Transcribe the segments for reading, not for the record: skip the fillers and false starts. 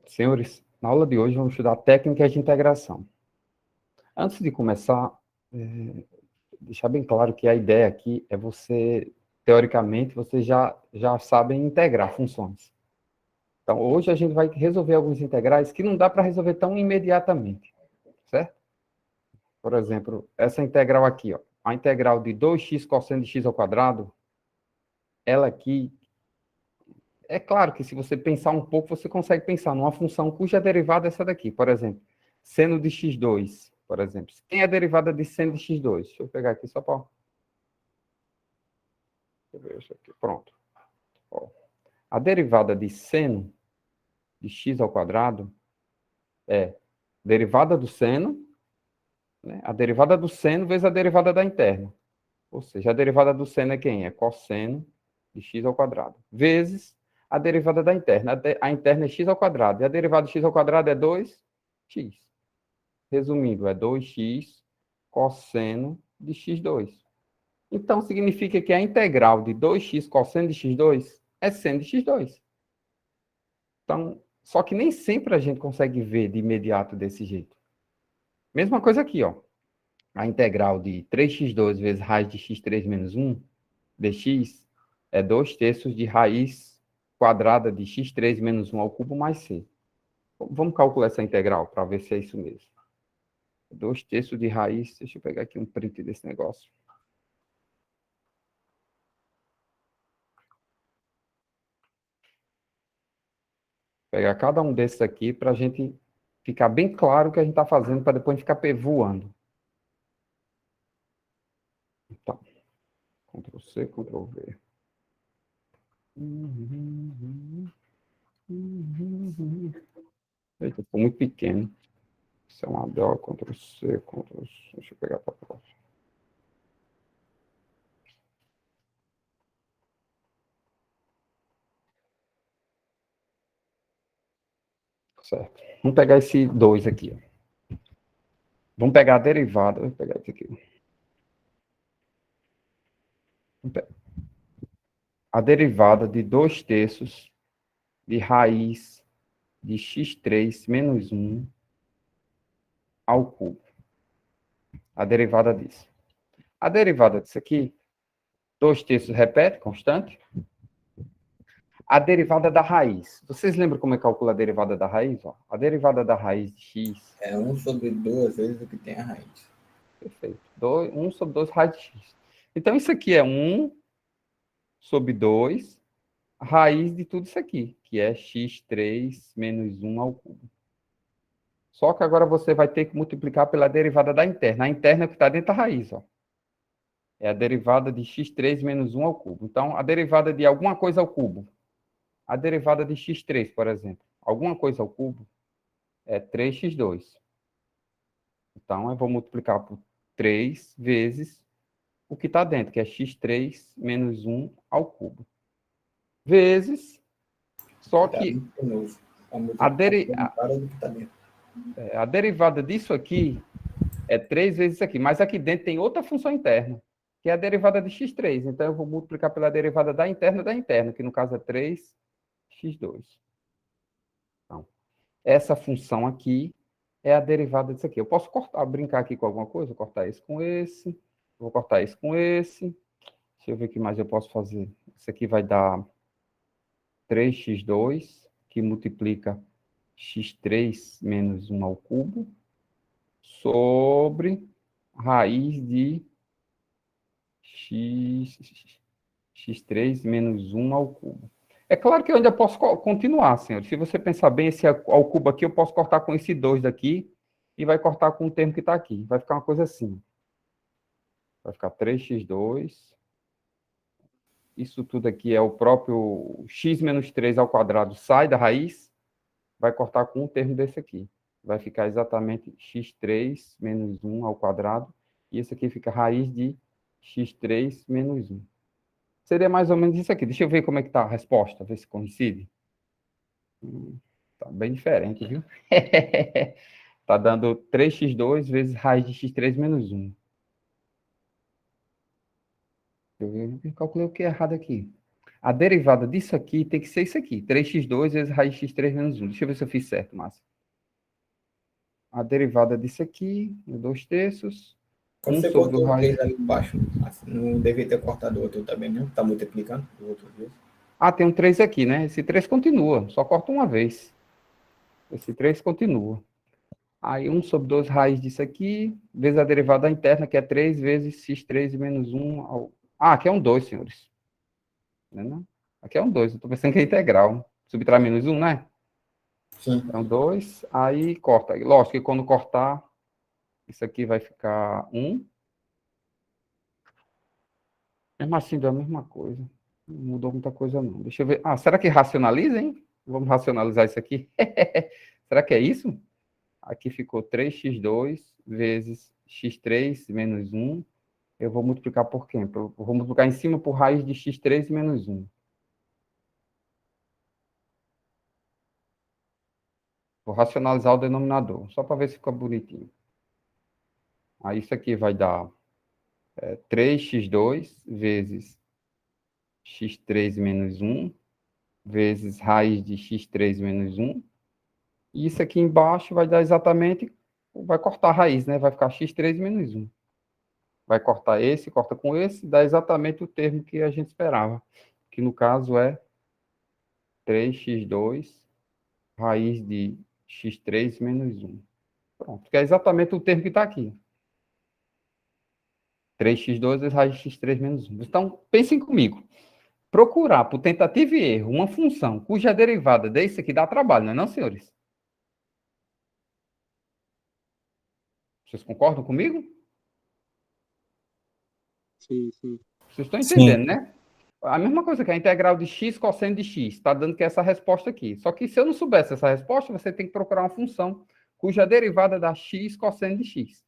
Senhores, na aula de hoje vamos estudar técnicas de integração. Antes de começar, deixar bem claro que a ideia aqui é você, teoricamente, vocês já sabem integrar funções. Então, hoje a gente vai resolver alguns integrais que não dá para resolver tão imediatamente, certo? Por exemplo, essa integral aqui, ó, a integral de 2x cosseno de x ao quadrado, ela aqui, é claro que se você pensar um pouco, você consegue pensar numa função cuja derivada é essa daqui. Por exemplo, seno de x2, por exemplo. Quem é a derivada de seno de x2? Deixa eu pegar aqui só para... Pronto. Ó, a derivada de seno de x ao quadrado é derivada do seno, né? A derivada do seno vezes a derivada da interna. Ou seja, a derivada do seno é quem? É cosseno de x ao quadrado. Vezes a derivada da interna. A interna é x ao quadrado. E a derivada de x ao quadrado é 2x. Resumindo, é 2x cosseno de x2. Então, significa que a integral de 2x cosseno de x2 é seno de x2. Então, só que nem sempre a gente consegue ver de imediato desse jeito. Mesma coisa aqui, ó. A integral de 3x2 vezes raiz de x3 menos 1 dx é 2/3 de raiz quadrada de x3 menos 1 ao cubo mais c. Vamos calcular essa integral para ver se é isso mesmo. 2/3 de raiz, deixa eu pegar aqui um print desse negócio. Pegar cada um desses aqui para a gente ficar bem claro o que a gente está fazendo, para depois ficar voando. Então, Ctrl C, Ctrl V. Eita, ficou muito pequeno. Isso é uma ADO, Ctrl C, Ctrl C. Deixa eu pegar para a próxima. Certo. Vamos pegar esse 2 aqui. Ó. Vamos pegar a derivada. Vou pegar esse aqui. A derivada de 2/3 de raiz de x3 menos 1 ao cubo. A derivada disso. A derivada disso aqui, 2/3 repete, constante. A derivada da raiz. Vocês lembram como é que calcula a derivada da raiz? Ó? A derivada da raiz de x... É 1 sobre 2 vezes o que tem a raiz. Perfeito. 1 sobre 2 raiz de x. Então, isso aqui é 1 sobre 2 raiz de tudo isso aqui, que é x3 menos 1 ao cubo. Só que agora você vai ter que multiplicar pela derivada da interna. A interna é o que está dentro da raiz, ó. É a derivada de x3 menos 1 ao cubo. Então, a derivada de alguma coisa ao cubo. A derivada de x3, por exemplo. Alguma coisa ao cubo é 3x2. Então, eu vou multiplicar por 3 vezes o que está dentro, que é x3 menos 1 ao cubo. Vezes, só que a derivada disso aqui é 3 vezes isso aqui. Mas aqui dentro tem outra função interna, que é a derivada de x3. Então, eu vou multiplicar pela derivada da interna, que no caso é 3x2. Então, essa função aqui é a derivada disso aqui. Eu posso cortar, brincar aqui com alguma coisa? Vou cortar esse com esse. Vou cortar esse com esse. Deixa eu ver o que mais eu posso fazer. Isso aqui vai dar 3x2, que multiplica x3 menos 1 ao cubo, sobre raiz de x3 menos 1 ao cubo. É claro que eu ainda posso continuar, senhor. Se você pensar bem, esse ao cubo aqui, eu posso cortar com esse 2 daqui e vai cortar com o termo que está aqui. Vai ficar uma coisa assim. Vai ficar 3x2. Isso tudo aqui é o próprio x menos 3 ao quadrado sai da raiz, vai cortar com um termo desse aqui. Vai ficar exatamente x3 menos 1 ao quadrado. E esse aqui fica raiz de x3 menos 1. Seria mais ou menos isso aqui. Deixa eu ver como é que está a resposta, ver se coincide. Tá bem diferente, viu? Tá dando 3x2 vezes raiz de x3 menos 1. Eu calculei o que é errado aqui. A derivada disso aqui tem que ser isso aqui. 3x2 vezes raiz de x3 menos 1. Deixa eu ver se eu fiz certo, Márcio. A derivada disso aqui, 2/3. Quando 1 você sobre o cortou o raiz. 3 ali embaixo, assim, não devia ter cortado o outro também, não? Tá multiplicando o outro vezes. Ah, tem um 3 aqui, né? Esse 3 continua, só corta uma vez. Esse 3 continua. Aí 1 sobre 2 raiz disso aqui, vezes a derivada interna, que é 3 vezes x3 menos 1. Ah, aqui é um 2, senhores. Não é não? Aqui é um 2, eu estou pensando que é integral. Subtrai menos 1, né? Sim. É um 2, aí corta. Lógico que quando cortar, isso aqui vai ficar 1. Mesmo assim, dá a mesma coisa. Não mudou muita coisa, não. Deixa eu ver. Ah, será que racionaliza, hein? Vamos racionalizar isso aqui. Será que é isso? Aqui ficou 3x2 vezes x3 menos 1. Eu vou multiplicar por quê? Eu vou multiplicar em cima por raiz de x3 menos 1. Vou racionalizar o denominador, só para ver se fica bonitinho. Aí isso aqui vai dar 3x2 vezes x3 menos 1, vezes raiz de x3 menos 1. E isso aqui embaixo vai dar exatamente, vai cortar a raiz, né? Vai ficar x3 menos 1. Vai cortar esse, corta com esse, dá exatamente o termo que a gente esperava. Que no caso é 3x2 raiz de x3 menos 1. Pronto, que é exatamente o termo que está aqui. 3x2 vezes raiz de x3 menos 1. Então, pensem comigo. Procurar, por tentativa e erro, uma função cuja derivada desse aqui dá trabalho, não é não, senhores? Vocês concordam comigo? Sim, sim. Vocês estão Sim. entendendo, né? A mesma coisa que a integral de x cosseno de x. Está dando que é essa resposta aqui. Só que se eu não soubesse essa resposta, você tem que procurar uma função cuja derivada dá x cosseno de x.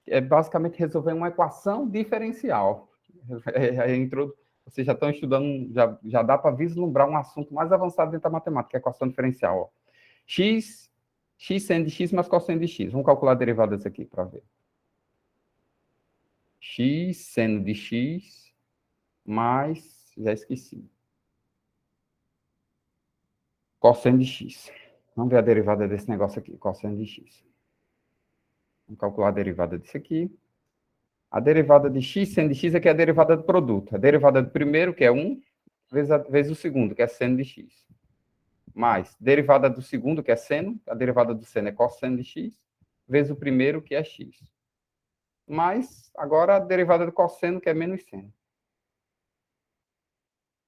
É basicamente resolver uma equação diferencial. Vocês já estão estudando, já dá para vislumbrar um assunto mais avançado dentro da matemática, que é a equação diferencial. Ó. X seno de x mais cosseno de x. Vamos calcular a derivada disso aqui para ver. X seno de x mais, já esqueci, cosseno de x. Vamos ver a derivada desse negócio aqui, cosseno de x. Vamos calcular a derivada disso aqui. A derivada de x seno de x aqui é a derivada do produto. A derivada do primeiro, que é 1, vezes o segundo, que é seno de x. Mais derivada do segundo, que é seno, a derivada do seno é cosseno de x, vezes o primeiro, que é x. Mais, agora, a derivada do cosseno, que é menos seno.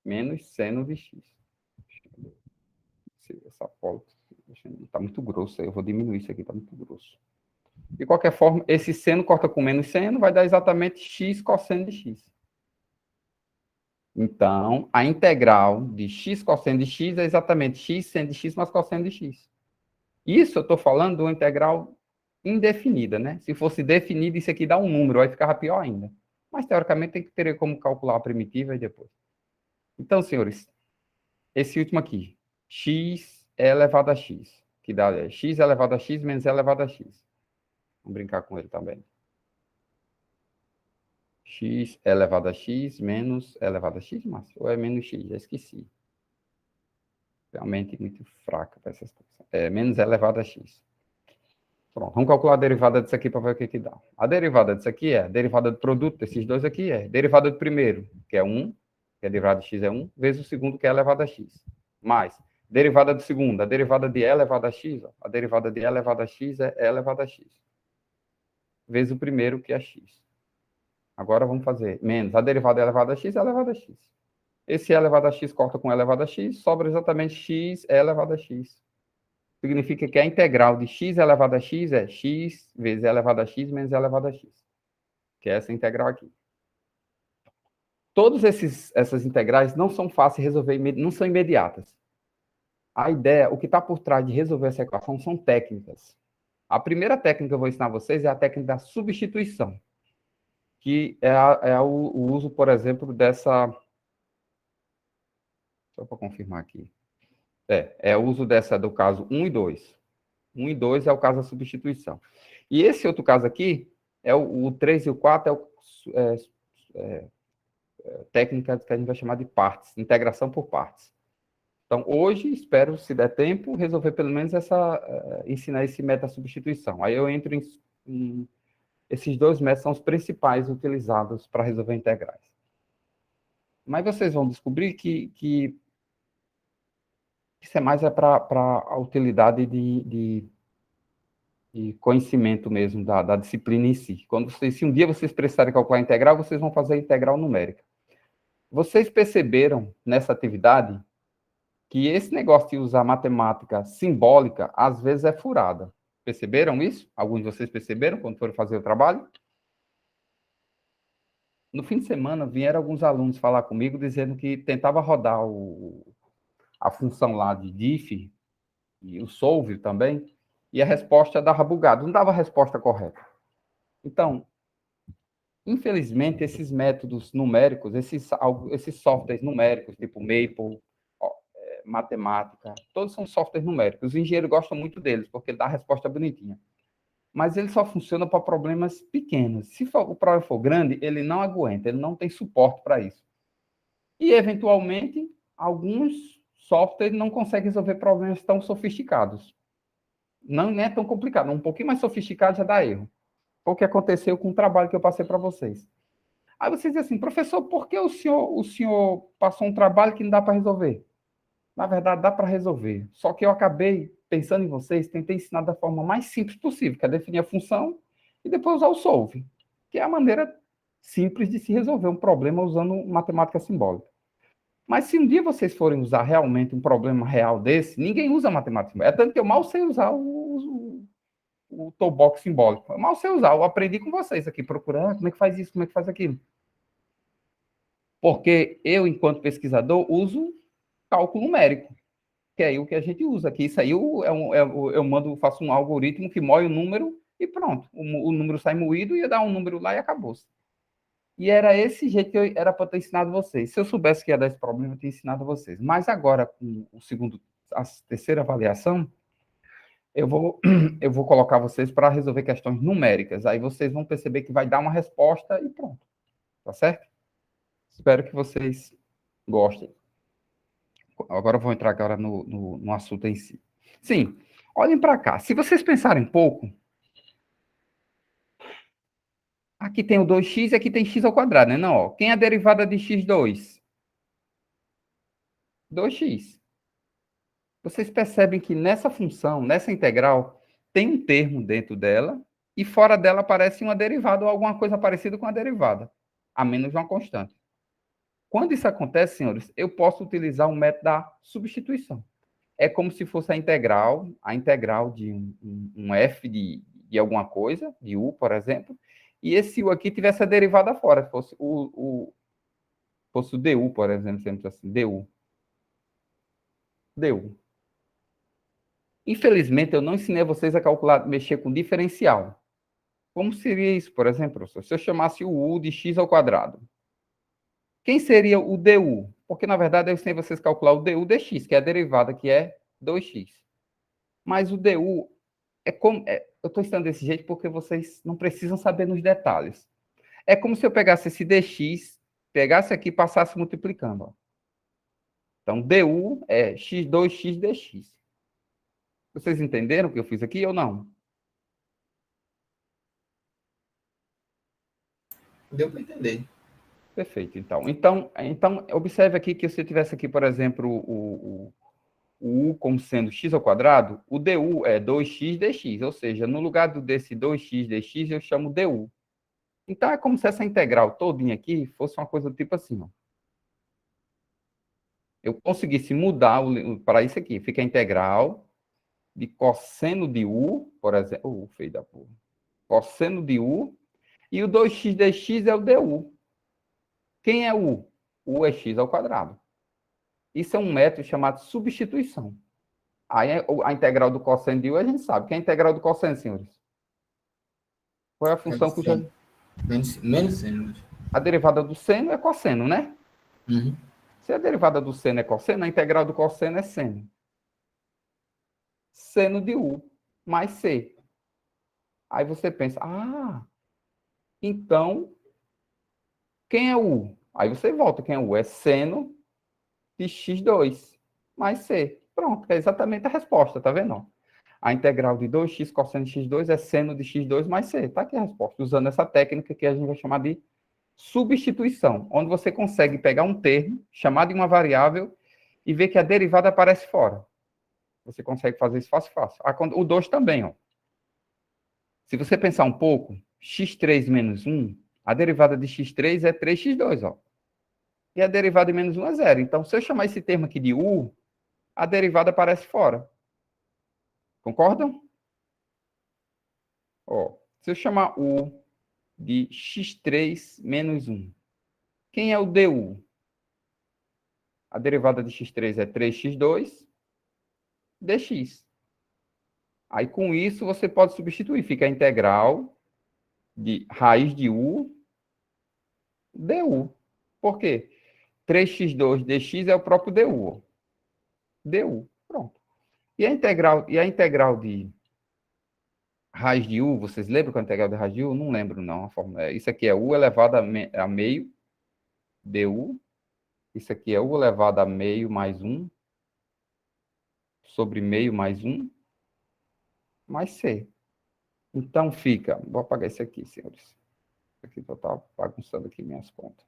Menos seno de x. Essa foto está muito grosso aí, eu vou diminuir isso aqui, está muito grosso. De qualquer forma, esse seno corta com menos seno, vai dar exatamente x cosseno de x. Então, a integral de x cosseno de x é exatamente x seno de x mais cosseno de x. Isso eu estou falando de uma integral indefinida, né? Se fosse definida, isso aqui dá um número, aí ficava pior ainda. Mas, teoricamente, tem que ter como calcular a primitiva e depois. Então, senhores, esse último aqui, x elevado a x, que dá x elevado a x menos elevado a x. Vamos brincar com ele também. X elevado a x menos elevado a x, Márcio? Ou é menos x? Já esqueci. Realmente muito fraca para essas coisas. É menos elevado a x. Pronto, vamos calcular a derivada disso aqui para ver o que dá. A derivada disso aqui é a derivada do produto desses dois aqui é derivada do primeiro, que é 1, que a derivada de x é 1, vezes o segundo, que é elevado a x. Mais derivada do segundo, a derivada de e elevado a x, ó, a derivada de e elevado a x é e elevado a x. Vezes o primeiro, que é x. Agora vamos fazer menos a derivada elevada a x é elevado a x. Esse e elevado a x corta com e elevado a x, sobra exatamente x e elevado a x. Significa que a integral de x elevado a x é x vezes e elevado a x menos e elevado a x. Que é essa integral aqui. Todas essas integrais não são fáceis de resolver, não são imediatas. A ideia, o que está por trás de resolver essa equação são técnicas. A primeira técnica que eu vou ensinar a vocês é a técnica da substituição, que é o uso, por exemplo, dessa... Só para confirmar aqui. É o uso dessa do caso 1 e 2. 1 e 2 é o caso da substituição. E esse outro caso aqui, o 3 e o 4 técnica que a gente vai chamar de partes, integração por partes. Então, hoje, espero, se der tempo, resolver pelo menos ensinar esse método de substituição. Aí eu entro em esses 2 métodos são os principais utilizados para resolver integrais. Mas vocês vão descobrir que isso é mais para a utilidade de conhecimento mesmo da disciplina em si. Se um dia vocês precisarem calcular integral, vocês vão fazer integral numérica. Vocês perceberam nessa atividade que esse negócio de usar matemática simbólica, às vezes, é furada. Perceberam isso? Alguns de vocês perceberam quando foram fazer o trabalho? No fim de semana, vieram alguns alunos falar comigo dizendo que tentava rodar a função lá de diff, e o solve também, e a resposta dava bugado, não dava a resposta correta. Então, infelizmente, esses métodos numéricos, esses softwares numéricos, tipo Maple, matemática, todos são softwares numéricos. Os engenheiros gostam muito deles, porque ele dá a resposta bonitinha. Mas ele só funciona para problemas pequenos. Se o problema for grande, ele não aguenta, ele não tem suporte para isso. E, eventualmente, alguns softwares não conseguem resolver problemas tão sofisticados. Não é tão complicado, um pouquinho mais sofisticado já dá erro. Foi o que aconteceu com o trabalho que eu passei para vocês. Aí vocês dizem assim, professor, por que o senhor passou um trabalho que não dá para resolver? Na verdade, dá para resolver. Só que eu acabei pensando em vocês, tentei ensinar da forma mais simples possível, que é definir a função e depois usar o solve, que é a maneira simples de se resolver um problema usando matemática simbólica. Mas se um dia vocês forem usar realmente um problema real desse, ninguém usa matemática simbólica. É tanto que eu mal sei usar o toolbox simbólico. Eu mal sei usar. Eu aprendi com vocês aqui, procurando como é que faz isso, como é que faz aquilo. Porque eu, enquanto pesquisador, uso cálculo numérico, que é o que a gente usa aqui. Isso aí eu faço um algoritmo que moe o número e pronto. O número sai moído e eu dar um número lá e acabou-se. E era esse jeito que era para ter ensinado vocês. Se eu soubesse que ia dar esse problema, eu tinha ensinado vocês. Mas agora, com a terceira avaliação, eu vou colocar vocês para resolver questões numéricas. Aí vocês vão perceber que vai dar uma resposta e pronto. Tá certo? Espero que vocês gostem. Agora eu vou entrar agora no assunto em si. Sim, olhem para cá. Se vocês pensarem um pouco, aqui tem o 2x e aqui tem x ao quadrado, né? Não, ó. Quem é a derivada de x2? 2x. Vocês percebem que nessa função, nessa integral, tem um termo dentro dela e fora dela aparece uma derivada ou alguma coisa parecida com a derivada, a menos uma constante. Quando isso acontece, senhores, eu posso utilizar o método da substituição. É como se fosse a integral de um f de alguma coisa, de u, por exemplo, e esse u aqui tivesse a derivada fora, fosse o du, por exemplo, sempre assim, du. Infelizmente, eu não ensinei a vocês a calcular, mexer com diferencial. Como seria isso, por exemplo, professor? Se eu chamasse o u de x ao quadrado, quem seria o du? Porque, na verdade, eu ensinei vocês a calcular o du dx, que é a derivada, que é 2x. Mas o du eu estou ensinando desse jeito porque vocês não precisam saber nos detalhes. É como se eu pegasse esse dx, pegasse aqui e passasse multiplicando. Ó. Então, du é x2x dx. Vocês entenderam o que eu fiz aqui ou não? Deu para entender. Perfeito, então. Então, observe aqui que se eu tivesse aqui, por exemplo, o u como sendo x ao quadrado, o du é 2x dx, ou seja, no lugar desse 2x dx, eu chamo du. Então, é como se essa integral todinha aqui fosse uma coisa do tipo assim, ó. Eu conseguisse mudar para isso aqui. Fica a integral de cosseno de u, por exemplo, feio da porra. Cosseno de u, e o 2x dx é o du. Quem é u? U é x ao quadrado. Isso é um método chamado substituição. Aí a integral do cosseno de u a gente sabe. Que é a integral do cosseno, senhores? Qual é a função cuja... Menos seno. A derivada do seno é cosseno, né? Uhum. Se a derivada do seno é cosseno, a integral do cosseno é seno. Seno de u mais c. Aí você pensa, então, quem é u? Aí você volta, quem é U? É seno de x2 mais c. Pronto, é exatamente a resposta, tá vendo? A integral de 2x cosseno de x2 é seno de x2 mais c. Tá aqui a resposta, usando essa técnica que a gente vai chamar de substituição, onde você consegue pegar um termo, chamar de uma variável, e ver que a derivada aparece fora. Você consegue fazer isso fácil, fácil. O 2 também, ó. Se você pensar um pouco, x3 menos 1, a derivada de x3 é 3x2, ó. E a derivada de menos 1 é zero. Então, se eu chamar esse termo aqui de u, a derivada aparece fora. Concordam? Ó, se eu chamar u de x3 menos 1, quem é o du? A derivada de x3 é 3x2 dx. Aí, com isso, você pode substituir. Fica a integral de raiz de u du. Por quê? 3x2 dx é o próprio du. Du. Pronto. E a integral de raiz de u, vocês lembram qual é a integral de raiz de u? Não lembro, não. A fórmula isso aqui é u elevado a meio du. Isso aqui é u elevado a meio mais 1 sobre meio mais 1 mais c. Então fica, vou apagar isso aqui, senhores. Isso aqui eu estava bagunçando aqui minhas contas.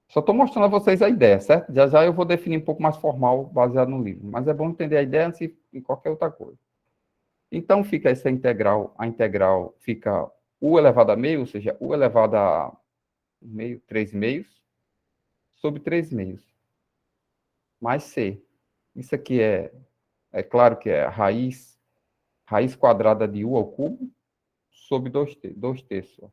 Só estou mostrando a vocês a ideia, certo? Já já eu vou definir um pouco mais formal, baseado no livro. Mas é bom entender a ideia antes de qualquer outra coisa. Então fica essa integral, a integral fica u elevado a meio, ou seja, u elevado a meio, 3 meios, sobre 3 meios, mais c. Isso aqui é claro que é raiz quadrada de u ao cubo, sobre 2 terços,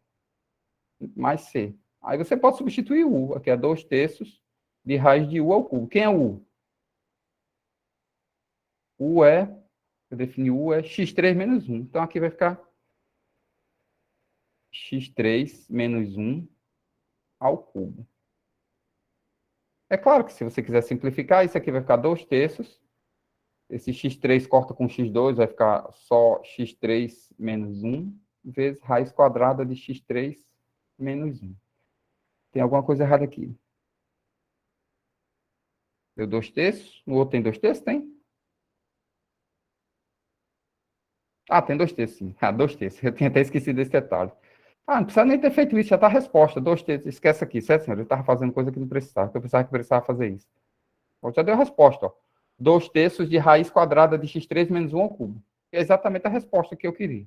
mais c. Aí você pode substituir u, aqui é 2 terços de raiz de u ao cubo. Quem é u? U é, eu defini u é x3 menos 1. Então aqui vai ficar x3 menos 1 ao cubo. É claro que se você quiser simplificar, isso aqui vai ficar 2 terços. Esse x3 corta com x2, vai ficar só x3 menos 1, vezes raiz quadrada de x3 menos 1. Tem alguma coisa errada aqui. Deu 2 terços? No outro tem 2 terços? Tem? Ah, tem 2 terços, sim. Ah, 2 terços. Eu tinha até esquecido desse detalhe. Ah, não precisa nem ter feito isso, já está a resposta. 2 terços. Esquece aqui, certo, senhor? Eu estava fazendo coisa que não precisava, que eu pensava que precisava fazer isso. Já deu a resposta, ó. 2 terços de raiz quadrada de x3 menos 1 ao cubo. É exatamente a resposta que eu queria.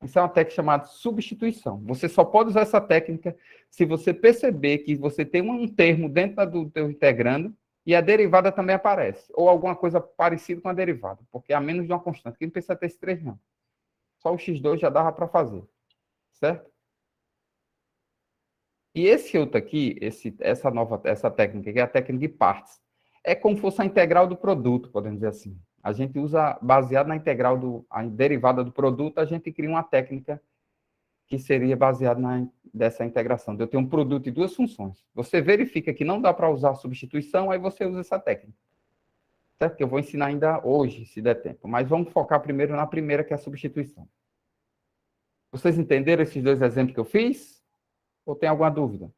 Isso é uma técnica chamada substituição. Você só pode usar essa técnica se você perceber que você tem um termo dentro do teu integrando e a derivada também aparece. Ou alguma coisa parecida com a derivada, porque há menos de uma constante. Que não precisa ter esse 3, não. Só o x2 já dava para fazer. Certo? E esse outro aqui, essa técnica, que é a técnica de partes, é como se fosse a integral do produto, podemos dizer assim. A gente usa, baseado na integral a derivada do produto, a gente cria uma técnica que seria baseada dessa integração. Eu tenho um produto de duas funções. Você verifica que não dá para usar a substituição, aí você usa essa técnica. Certo? Que eu vou ensinar ainda hoje, se der tempo. Mas vamos focar primeiro na primeira, que é a substituição. Vocês entenderam esses dois exemplos que eu fiz? Ou tem alguma dúvida?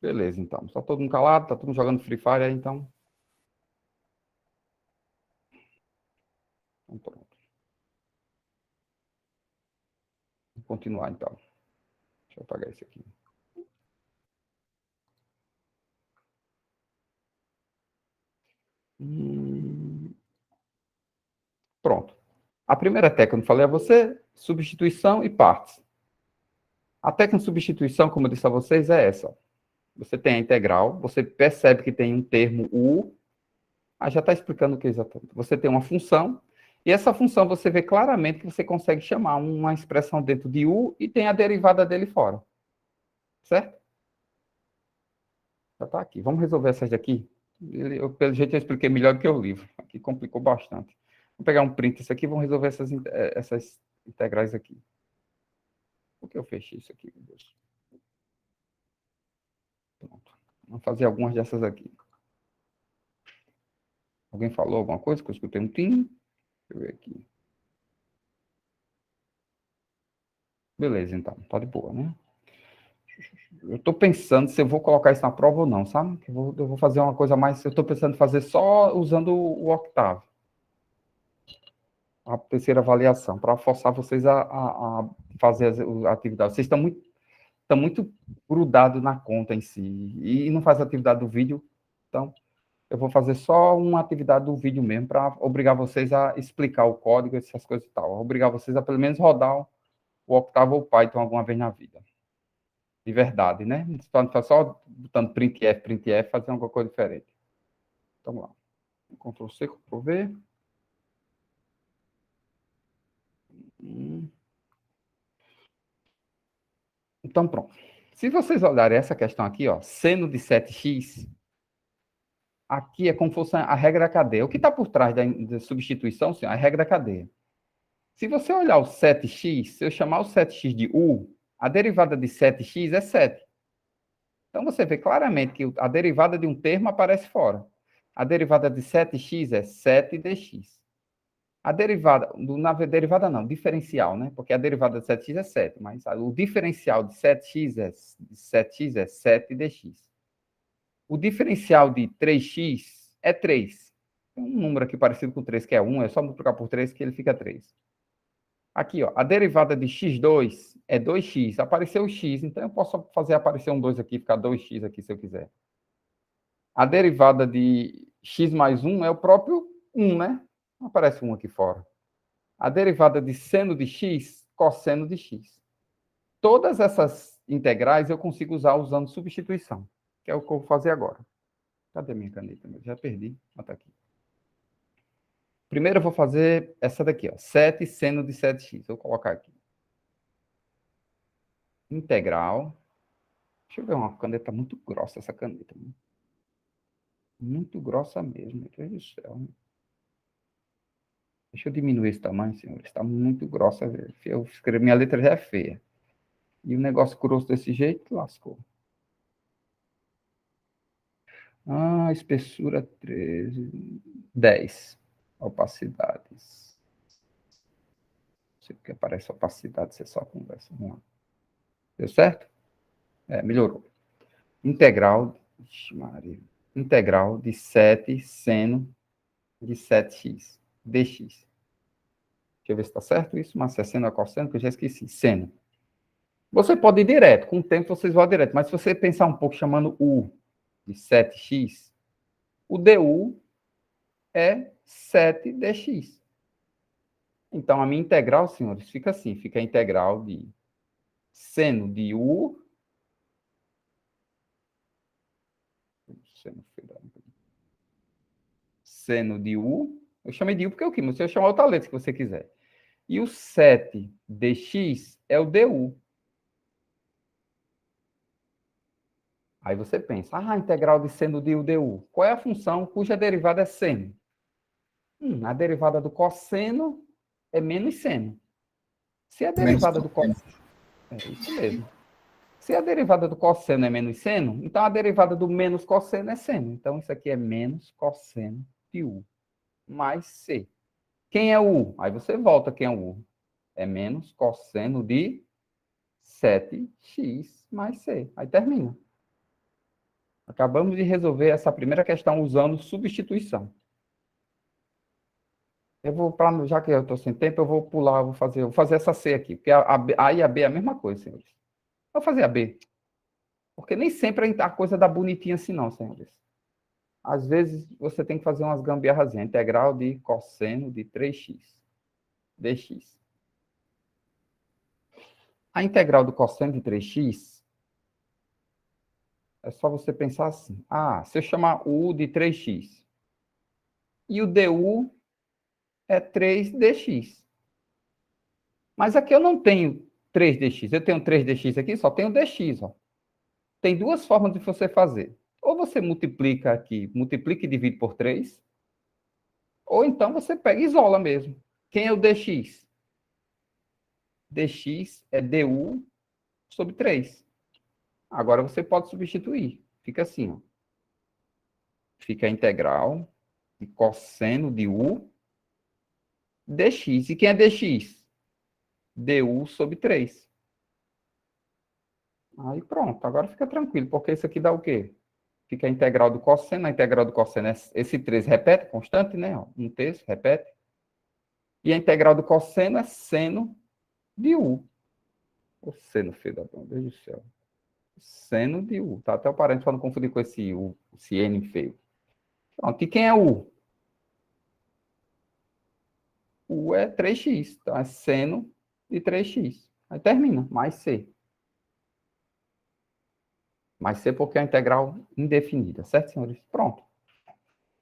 Beleza, então. Só todo mundo calado, tá todo mundo jogando Free Fire aí, então. Então pronto. Vou continuar, então. Deixa eu apagar isso aqui. Pronto. A primeira técnica, eu não falei a você, substituição e partes. A técnica de substituição, como eu disse a vocês, é essa. Você tem a integral, você percebe que tem um termo u, já está explicando o que é exatamente. Você tem uma função, e essa função você vê claramente que você consegue chamar uma expressão dentro de u e tem a derivada dele fora. Certo? Já está aqui. Vamos resolver essas daqui? Pelo jeito eu expliquei melhor do que o livro. Aqui complicou bastante. Vou pegar um print isso aqui e vamos resolver essas integrais aqui. Por que eu fechei isso aqui, meu Deus? Pronto. Vamos fazer algumas dessas aqui. Alguém falou alguma coisa que eu escutei um tim? Deixa eu ver aqui. Beleza, então. Tá de boa, né? Eu tô pensando se eu vou colocar isso na prova ou não, sabe? Eu vou fazer uma coisa mais... Eu tô pensando em fazer só usando o octavo. A terceira avaliação, para forçar vocês a fazer a atividade. Vocês estão muito grudados na conta em si e não faz a atividade do vídeo. Então, eu vou fazer só uma atividade do vídeo mesmo para obrigar vocês a explicar o código, essas coisas e tal. Obrigar vocês a pelo menos rodar o Octave ou o Python alguma vez na vida. De verdade, né? Não ficar só botando printf, fazer alguma coisa diferente. Então, vamos lá. Ctrl C, Ctrl V. Então, pronto. Se vocês olharem essa questão aqui, ó, seno de 7x, aqui é como se fosse a regra da cadeia. O que está por trás da substituição, senhor, é a regra da cadeia. Se você olhar o 7x, se eu chamar o 7x de u, a derivada de 7x é 7. Então, você vê claramente que a derivada de um termo aparece fora. A derivada de 7x é 7dx. A derivada, derivada não, diferencial, né? Porque a derivada de 7x é 7, mas o diferencial de 7x é 7dx. O diferencial de 3x é 3. Tem um número aqui parecido com 3, que é 1, é só multiplicar por 3 que ele fica 3. Aqui, ó, a derivada de x2 é 2x. Apareceu o x, então eu posso fazer aparecer um 2 aqui, ficar 2x aqui se eu quiser. A derivada de x mais 1 é o próprio 1, né? Aparece 1 aqui fora. A derivada de seno de x, cosseno de x. Todas essas integrais eu consigo usar usando substituição, que é o que eu vou fazer agora. Cadê minha caneta? Eu já perdi. Ah, tá aqui. Primeiro eu vou fazer essa daqui, ó. 7 seno de 7x. Vou colocar aqui. Integral. Deixa eu ver uma caneta muito grossa, essa caneta. Muito grossa mesmo, meu Deus do céu. Deixa eu diminuir esse tamanho, senhores. Está muito grossa. Eu escrevi, minha letra já é feia. E o negócio grosso desse jeito, lascou. Ah, espessura 13. 10. Opacidades. Não sei porque aparece opacidade, você só conversa. Vamos lá. Deu certo? É, melhorou. Integral. Ixi, Maria. Integral de 7 seno de 7x. dx. Deixa eu ver se está certo isso, mas é seno ou cosseno, que eu já esqueci. Seno. Você pode ir direto, com o tempo vocês vão direto, mas se você pensar um pouco chamando u de 7x, o du é 7dx. Então, a minha integral, senhores, fica assim, fica a integral de seno de u, seno de u, eu chamei de u porque é o quê? Você chama outra letra que você quiser. E o 7dx é o du. Aí você pensa, a integral de seno de u du. Qual é a função cuja derivada é seno? A derivada do cosseno é menos seno. Se a derivada do cosseno... É isso mesmo. Se a derivada do cosseno é menos seno, então a derivada do menos cosseno é seno. Então, isso aqui é menos cosseno de u, mais c. Quem é o u? Aí você volta quem é o u. É menos cosseno de 7x mais c. Aí termina. Acabamos de resolver essa primeira questão usando substituição. Eu vou, já que eu estou sem tempo, eu vou pular, vou fazer essa C aqui, porque A e a B é a mesma coisa, senhores. Vou fazer a B. Porque nem sempre a coisa dá bonitinha assim, não, senhores. Às vezes, você tem que fazer umas gambiarrazinhas. Integral de cosseno de 3x dx. A integral do cosseno de 3x é só você pensar assim. Se eu chamar o u de 3x e o du é 3dx. Mas aqui eu não tenho 3dx. Eu tenho 3dx aqui, só tenho dx. Ó. Tem duas formas de você fazer. Ou você multiplica aqui, multiplica e divide por 3. Ou então você pega e isola mesmo. Quem é o dx? Dx é du sobre 3. Agora você pode substituir. Fica assim. Ó. Fica a integral de cosseno de u dx. E quem é dx? Du sobre 3. Aí pronto, agora fica tranquilo, porque isso aqui dá o quê? Fica a integral do cosseno, a integral do cosseno é esse 3 repete, constante, né? Um terço, repete. E a integral do cosseno é seno de U. O seno, filho da mãe, Deus do céu. Seno de U. Tá até o parente para não confundir com esse U, esse N feio. Pronto, e quem é U? U é 3x. Então é seno de 3x. Aí termina, mais C. Mais C porque é a integral indefinida, certo, senhores? Pronto.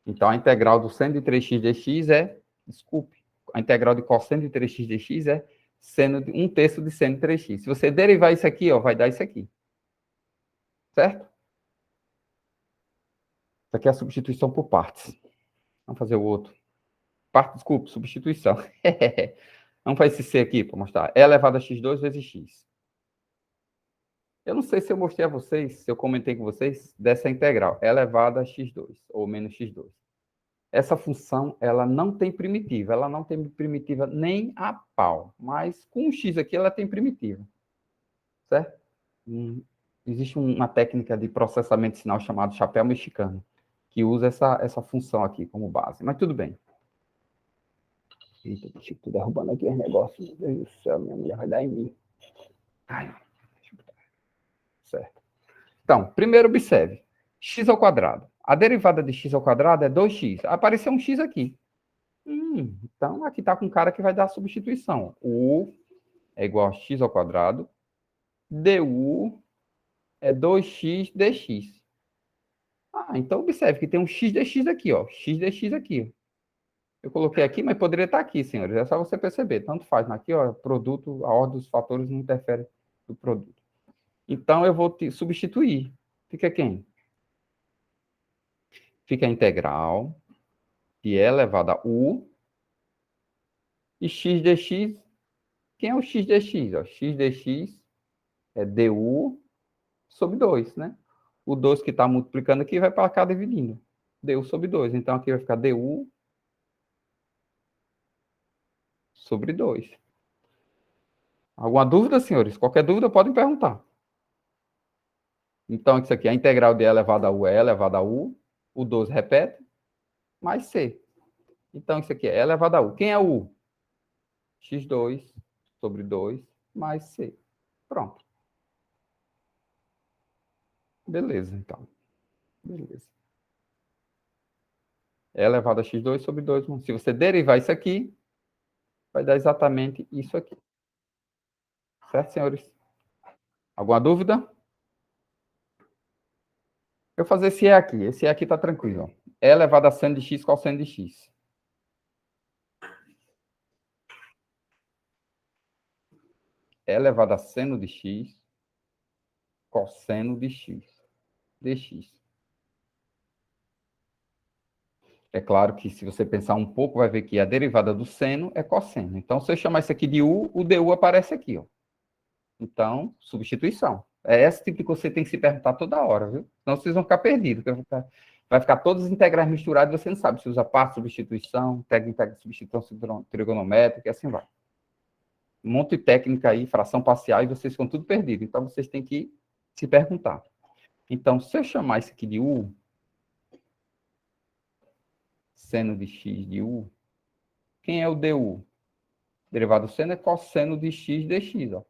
Então a integral do seno de 3x dx é, desculpe, a integral de cosseno de 3x dx é seno de 1/3 de seno de 3x. Se você derivar isso aqui, ó, vai dar isso aqui. Certo? Isso aqui é a substituição por partes. Vamos fazer o outro. Parte, desculpe, substituição. Vamos fazer esse C aqui para mostrar. E elevado a x2 vezes x. Eu não sei se eu mostrei a vocês, se eu comentei com vocês, dessa integral. E elevado a x2, ou menos x2. Essa função, ela não tem primitiva. Ela não tem primitiva nem a pau. Mas com o x aqui, ela tem primitiva. Certo? Existe uma técnica de processamento de sinal chamada chapéu mexicano, que usa essa função aqui como base. Mas tudo bem. Eita, bicho, tô derrubando aqui os negócios. Meu Deus do céu, minha mulher vai dar em mim. Ai, certo. Então, primeiro observe. X ao quadrado. A derivada de x ao quadrado é 2x. Apareceu um x aqui. Então, aqui está com um cara que vai dar a substituição. U é igual a x ao quadrado. Du é 2x dx. Então observe que tem um x dx aqui, ó. X dx aqui. Eu coloquei aqui, mas poderia estar aqui, senhores. É só você perceber. Tanto faz. Aqui, ó, produto, a ordem dos fatores não interfere no produto. Então, eu vou te substituir. Fica quem? Fica a integral de E elevado a U. E x dx, quem é o x dx? Ó, x dx é du sobre 2, né? O 2 que está multiplicando aqui vai para cá dividindo. Du sobre 2. Então, aqui vai ficar du sobre 2. Alguma dúvida, senhores? Qualquer dúvida, podem perguntar. Então, isso aqui é a integral de E elevado a U é E elevado a U. O 12 repete, mais C. Então, isso aqui é E elevado a U. Quem é U? X2 sobre 2 mais C. Pronto. Beleza, então. Beleza. É elevado a x2 sobre 2. Se você derivar isso aqui, vai dar exatamente isso aqui. Certo, senhores? Alguma dúvida? Eu vou fazer esse E aqui. Esse E aqui está tranquilo. Ó. É elevado a seno de x cosseno de x. É elevado a seno de x cosseno de x. Dx. É claro que se você pensar um pouco, vai ver que a derivada do seno é cosseno. Então, se eu chamar isso aqui de u, o du aparece aqui. Ó. Então, substituição. É esse tipo que você tem que se perguntar toda hora, viu? Senão vocês vão ficar perdidos. Vai ficar todas as integrais misturadas e você não sabe se usa parte, substituição, técnica de substituição trigonométrica e assim vai. Um monte de técnica aí, fração parcial, e vocês ficam tudo perdidos. Então, vocês têm que se perguntar. Então, se eu chamar isso aqui de u, seno de x de u, quem é o du? Derivado do seno é cosseno de x dx, ó.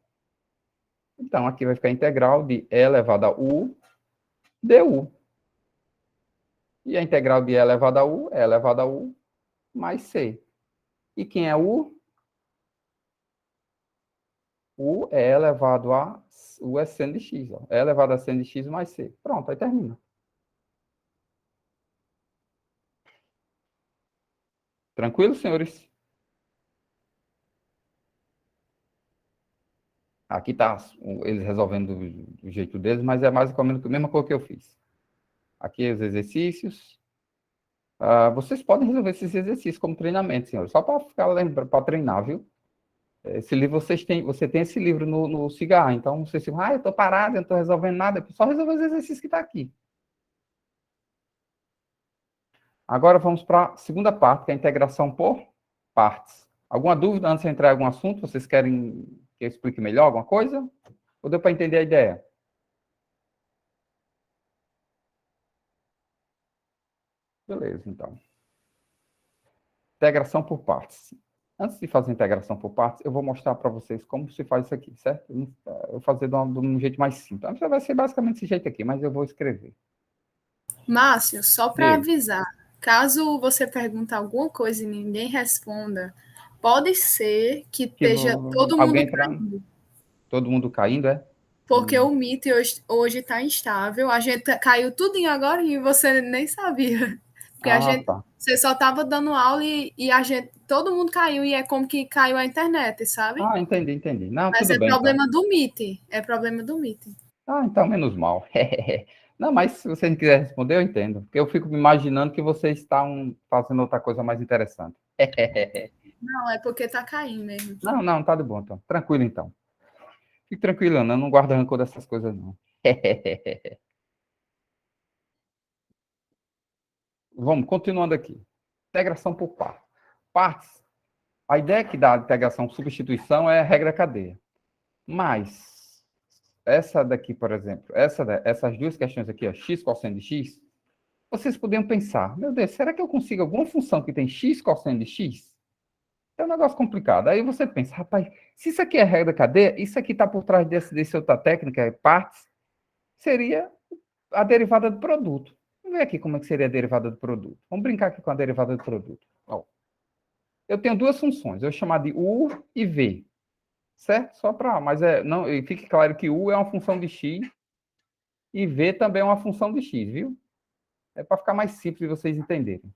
Então, aqui vai ficar a integral de E elevado a u du. E a integral de E elevado a u é elevado a u mais C. E quem é u? U é elevado a... U é seno de x. Ó. É elevado a seno de x mais C. Pronto, aí termina. Tranquilo, senhores? Aqui está eles resolvendo do jeito deles, mas é mais ou menos a mesma coisa que eu fiz. Aqui os exercícios. Vocês podem resolver esses exercícios como treinamento, senhores. Só para ficar lembrando, para treinar, viu? Esse livro você tem esse livro no Cigarro, então vocês ficam, eu estou parado, eu não estou resolvendo nada, só resolver os exercícios que está aqui. Agora vamos para a segunda parte, que é a integração por partes. Alguma dúvida antes de entrar em algum assunto? Vocês querem que eu explique melhor alguma coisa? Ou deu para entender a ideia? Beleza, então. Integração por partes. Antes de fazer integração por partes, eu vou mostrar para vocês como se faz isso aqui, certo? Eu vou fazer de um jeito mais simples. Vai ser basicamente esse jeito aqui, mas eu vou escrever. Márcio, só para Diga. avisar, caso você pergunte alguma coisa e ninguém responda, pode ser que esteja todo mundo alguém caindo. Todo mundo caindo, é? Porque o Meet hoje está instável. A gente caiu tudinho agora e você nem sabia. Porque Tá. você só estava dando aula e todo mundo caiu e é como que caiu a internet, sabe? Entendi. Não, Mas tudo é bem, problema então. do Meet. É problema do Meet. Então menos mal. Não, mas se você não quiser responder, eu entendo. Porque eu fico me imaginando que vocês estão fazendo outra coisa mais interessante. Não, é porque tá caindo mesmo. Não, tá de bom, então. Tranquilo, então. Fique tranquilo, Ana. Eu não guardo rancor dessas coisas, não. Vamos, continuando aqui. Integração por partes. Partes. A ideia que dá a integração substituição é a regra cadeia. Mas, essa daqui, por exemplo, essas duas questões aqui, ó, x cosseno de x, vocês poderiam pensar, meu Deus, será que eu consigo alguma função que tem x cosseno de x? É um negócio complicado. Aí você pensa, rapaz, se isso aqui é regra cadeia, isso aqui está por trás desse outra técnica, partes, seria a derivada do produto. Vamos ver aqui como é que seria a derivada do produto. Vamos brincar aqui com a derivada do produto. Ó, eu tenho duas funções, eu vou chamar de u e v. Certo? Só para. Mas não, fique claro que u é uma função de x e v também é uma função de x, viu? É para ficar mais simples de vocês entenderem.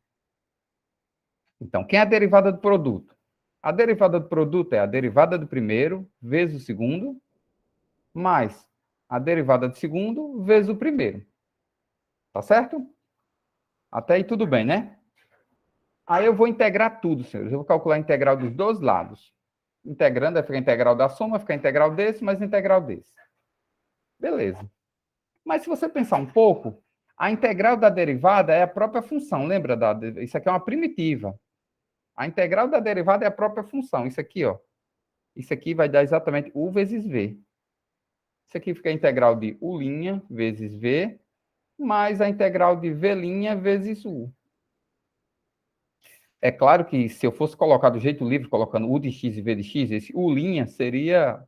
Então, quem é a derivada do produto? A derivada do produto é a derivada do primeiro vezes o segundo, mais a derivada do segundo vezes o primeiro. Tá certo? Até aí tudo bem, né? Aí eu vou integrar tudo, senhores. Eu vou calcular a integral dos dois lados. Integrando, vai ficar a integral da soma, vai ficar a integral desse, mais a integral desse. Beleza. Mas se você pensar um pouco, a integral da derivada é a própria função. Lembra? Isso aqui é uma primitiva. A integral da derivada é a própria função. Isso aqui, ó. Isso aqui vai dar exatamente u vezes v. Isso aqui fica a integral de u' vezes v, mais a integral de v' vezes u. É claro que se eu fosse colocar do jeito livre, colocando u de x e v de x, esse u' seria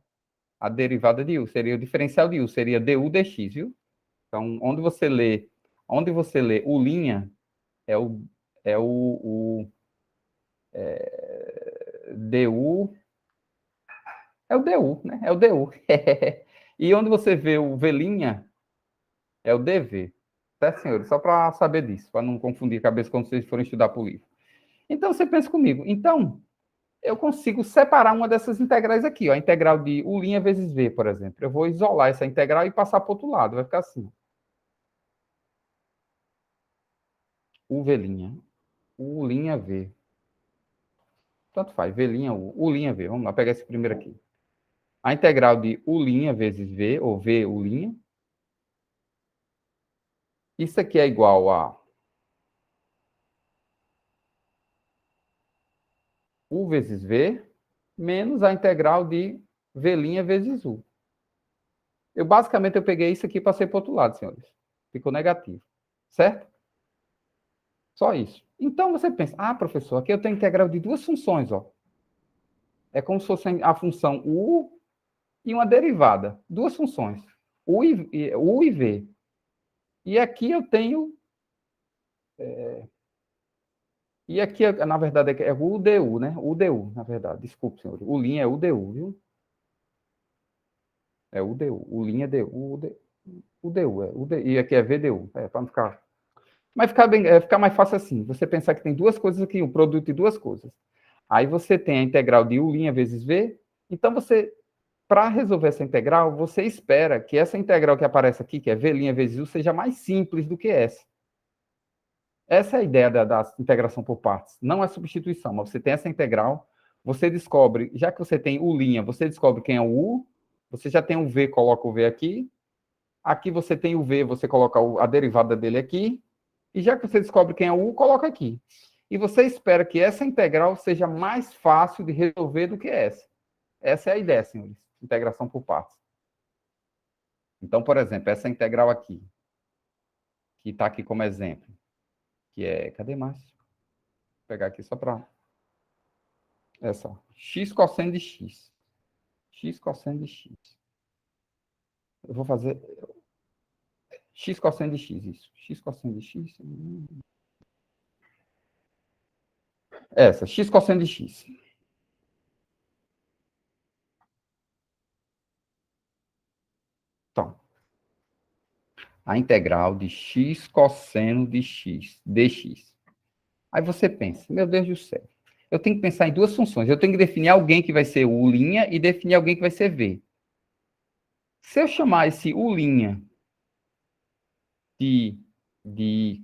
a derivada de u, seria o diferencial de u, seria du dx, viu? Então, onde você lê u' du, é o du, né? É o du. E onde você vê o v' é o dv. Certo, senhores? Só para saber disso, para não confundir a cabeça quando vocês forem estudar por livro. Então, você pensa comigo. Então, eu consigo separar uma dessas integrais aqui, ó, a integral de u' vezes v, por exemplo. Eu vou isolar essa integral e passar para o outro lado. Vai ficar assim. uv', u', tanto faz, v', u', v. Vamos lá, pegar esse primeiro aqui. A integral de u' vezes v, ou v u'. Isso aqui é igual a u vezes v, menos a integral de v' vezes u. Basicamente, eu peguei isso aqui e passei para o outro lado, senhores. Ficou negativo. Certo? Só isso. Então, você pensa, professor, aqui eu tenho integral de duas funções, ó. É como se fosse a função u e uma derivada. Duas funções. U e v. E aqui eu tenho... E aqui, na verdade, é o du, né? O du, na verdade. Desculpe, senhor. O' é o du, viu? É o du. O' é du. O du, é. E aqui é vdu. É, para não ficar... Mas ficar mais fácil assim. Você pensar que tem duas coisas aqui, um produto de duas coisas. Aí você tem a integral de u' vezes v. Então, para resolver essa integral, você espera que essa integral que aparece aqui, que é v' vezes u, seja mais simples do que essa. Essa é a ideia da integração por partes. Não é substituição, mas você tem essa integral, você descobre, já que você tem u', você descobre quem é o u, você já tem o v, coloca o v aqui. Aqui você tem o v, você coloca a derivada dele aqui. E já que você descobre quem é o u, coloca aqui. E você espera que essa integral seja mais fácil de resolver do que essa. Essa é a ideia, senhores. Integração por partes. Então, por exemplo, essa integral aqui, que está aqui como exemplo, que é... Cadê mais? Vou pegar aqui só para... Essa. X cosseno de x. X cosseno de x. Eu vou fazer... X cosseno de x, isso. X cosseno de x. Essa, x cosseno de x. Então, a integral de x cosseno de x, dx. Aí você pensa, meu Deus do céu, eu tenho que pensar em duas funções. Eu tenho que definir alguém que vai ser u' e definir alguém que vai ser v. Se eu chamar esse u' de...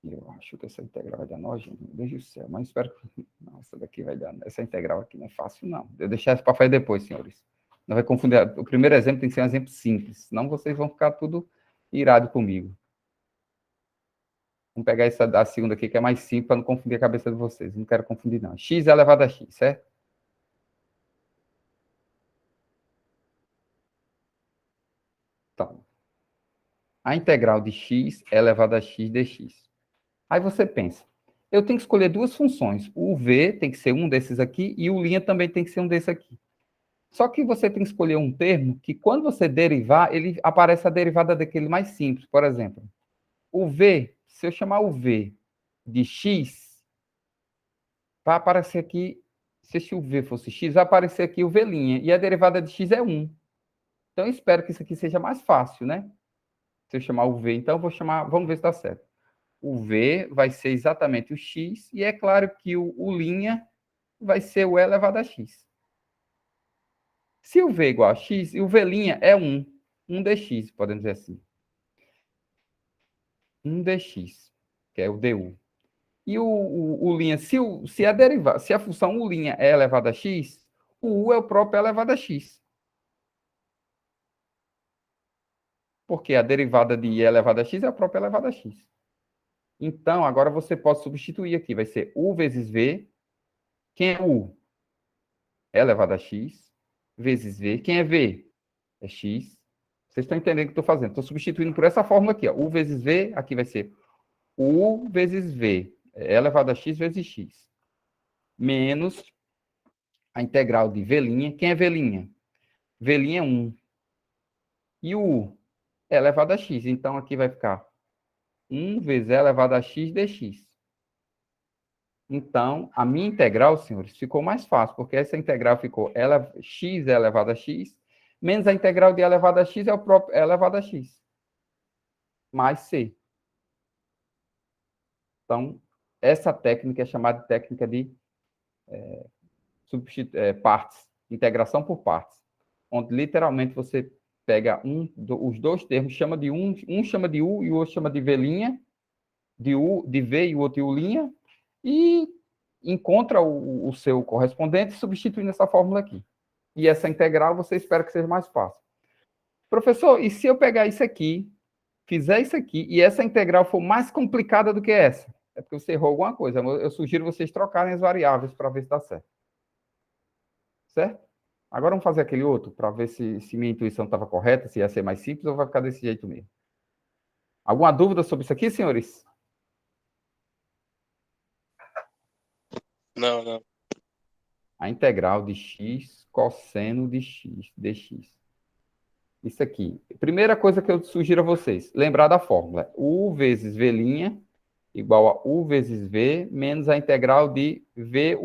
Eu acho que essa integral vai dar nojo, meu Deus do céu, mas espero que... Não, essa daqui vai dar... Essa integral aqui não é fácil, não. Eu deixar isso para fazer depois, senhores. Não vai confundir. O primeiro exemplo tem que ser um exemplo simples, senão vocês vão ficar tudo irado comigo. Vamos pegar essa da segunda aqui, que é mais simples, para não confundir a cabeça de vocês. Não quero confundir, não. X elevado a x, certo? Então, a integral de x elevado a x dx. Aí você pensa, eu tenho que escolher duas funções. O v tem que ser um desses aqui e o linha também tem que ser um desse aqui. Só que você tem que escolher um termo que, quando você derivar, ele aparece a derivada daquele mais simples. Por exemplo, o v, se eu chamar o v de x, vai aparecer aqui, se o v fosse x, vai aparecer aqui o v', e a derivada de x é 1. Então, eu espero que isso aqui seja mais fácil, né? Se eu chamar o v, então, eu vou chamar, vamos ver se dá certo. O v vai ser exatamente o x, e é claro que o' vai ser o e elevado a x. Se o v é igual a x, e o v' é 1 dx, podemos dizer assim. 1 dx, que é o du. E se a função u' é elevada a x, o u é o próprio elevado a x. Porque a derivada de i elevado a x é a própria elevada a x. Então, agora você pode substituir aqui. Vai ser u vezes v. Quem é u? É elevado a x. Vezes v. Quem é v? É x. Vocês estão entendendo o que eu estou fazendo. Estou substituindo por essa fórmula aqui. Ó. U vezes v. Aqui vai ser u vezes v. É elevado a x vezes x. Menos a integral de v'. Quem é v'? V' é 1. E o u é elevado a x. Então, aqui vai ficar 1 vezes e elevado a x dx. Então, a minha integral, senhores, ficou mais fácil, porque essa integral ficou x elevado a x, menos a integral de elevado a x é o próprio elevado a x, mais c. Então, essa técnica é chamada de técnica de partes, integração por partes, onde literalmente você pega os dois termos, chama de um chama de u e o outro chama de v', de v e o outro de u', e encontra o seu correspondente substituindo essa fórmula aqui. E essa integral você espera que seja mais fácil. Professor, e se eu pegar isso aqui, fizer isso aqui, e essa integral for mais complicada do que essa? É porque você errou alguma coisa. Eu sugiro vocês trocarem as variáveis para ver se dá certo. Certo? Agora vamos fazer aquele outro, para ver se minha intuição estava correta, se ia ser mais simples ou vai ficar desse jeito mesmo. Alguma dúvida sobre isso aqui, senhores? Não. A integral de x cosseno de x dx. Isso aqui. Primeira coisa que eu sugiro a vocês, lembrar da fórmula. U vezes v' igual a u vezes v menos a integral de v'.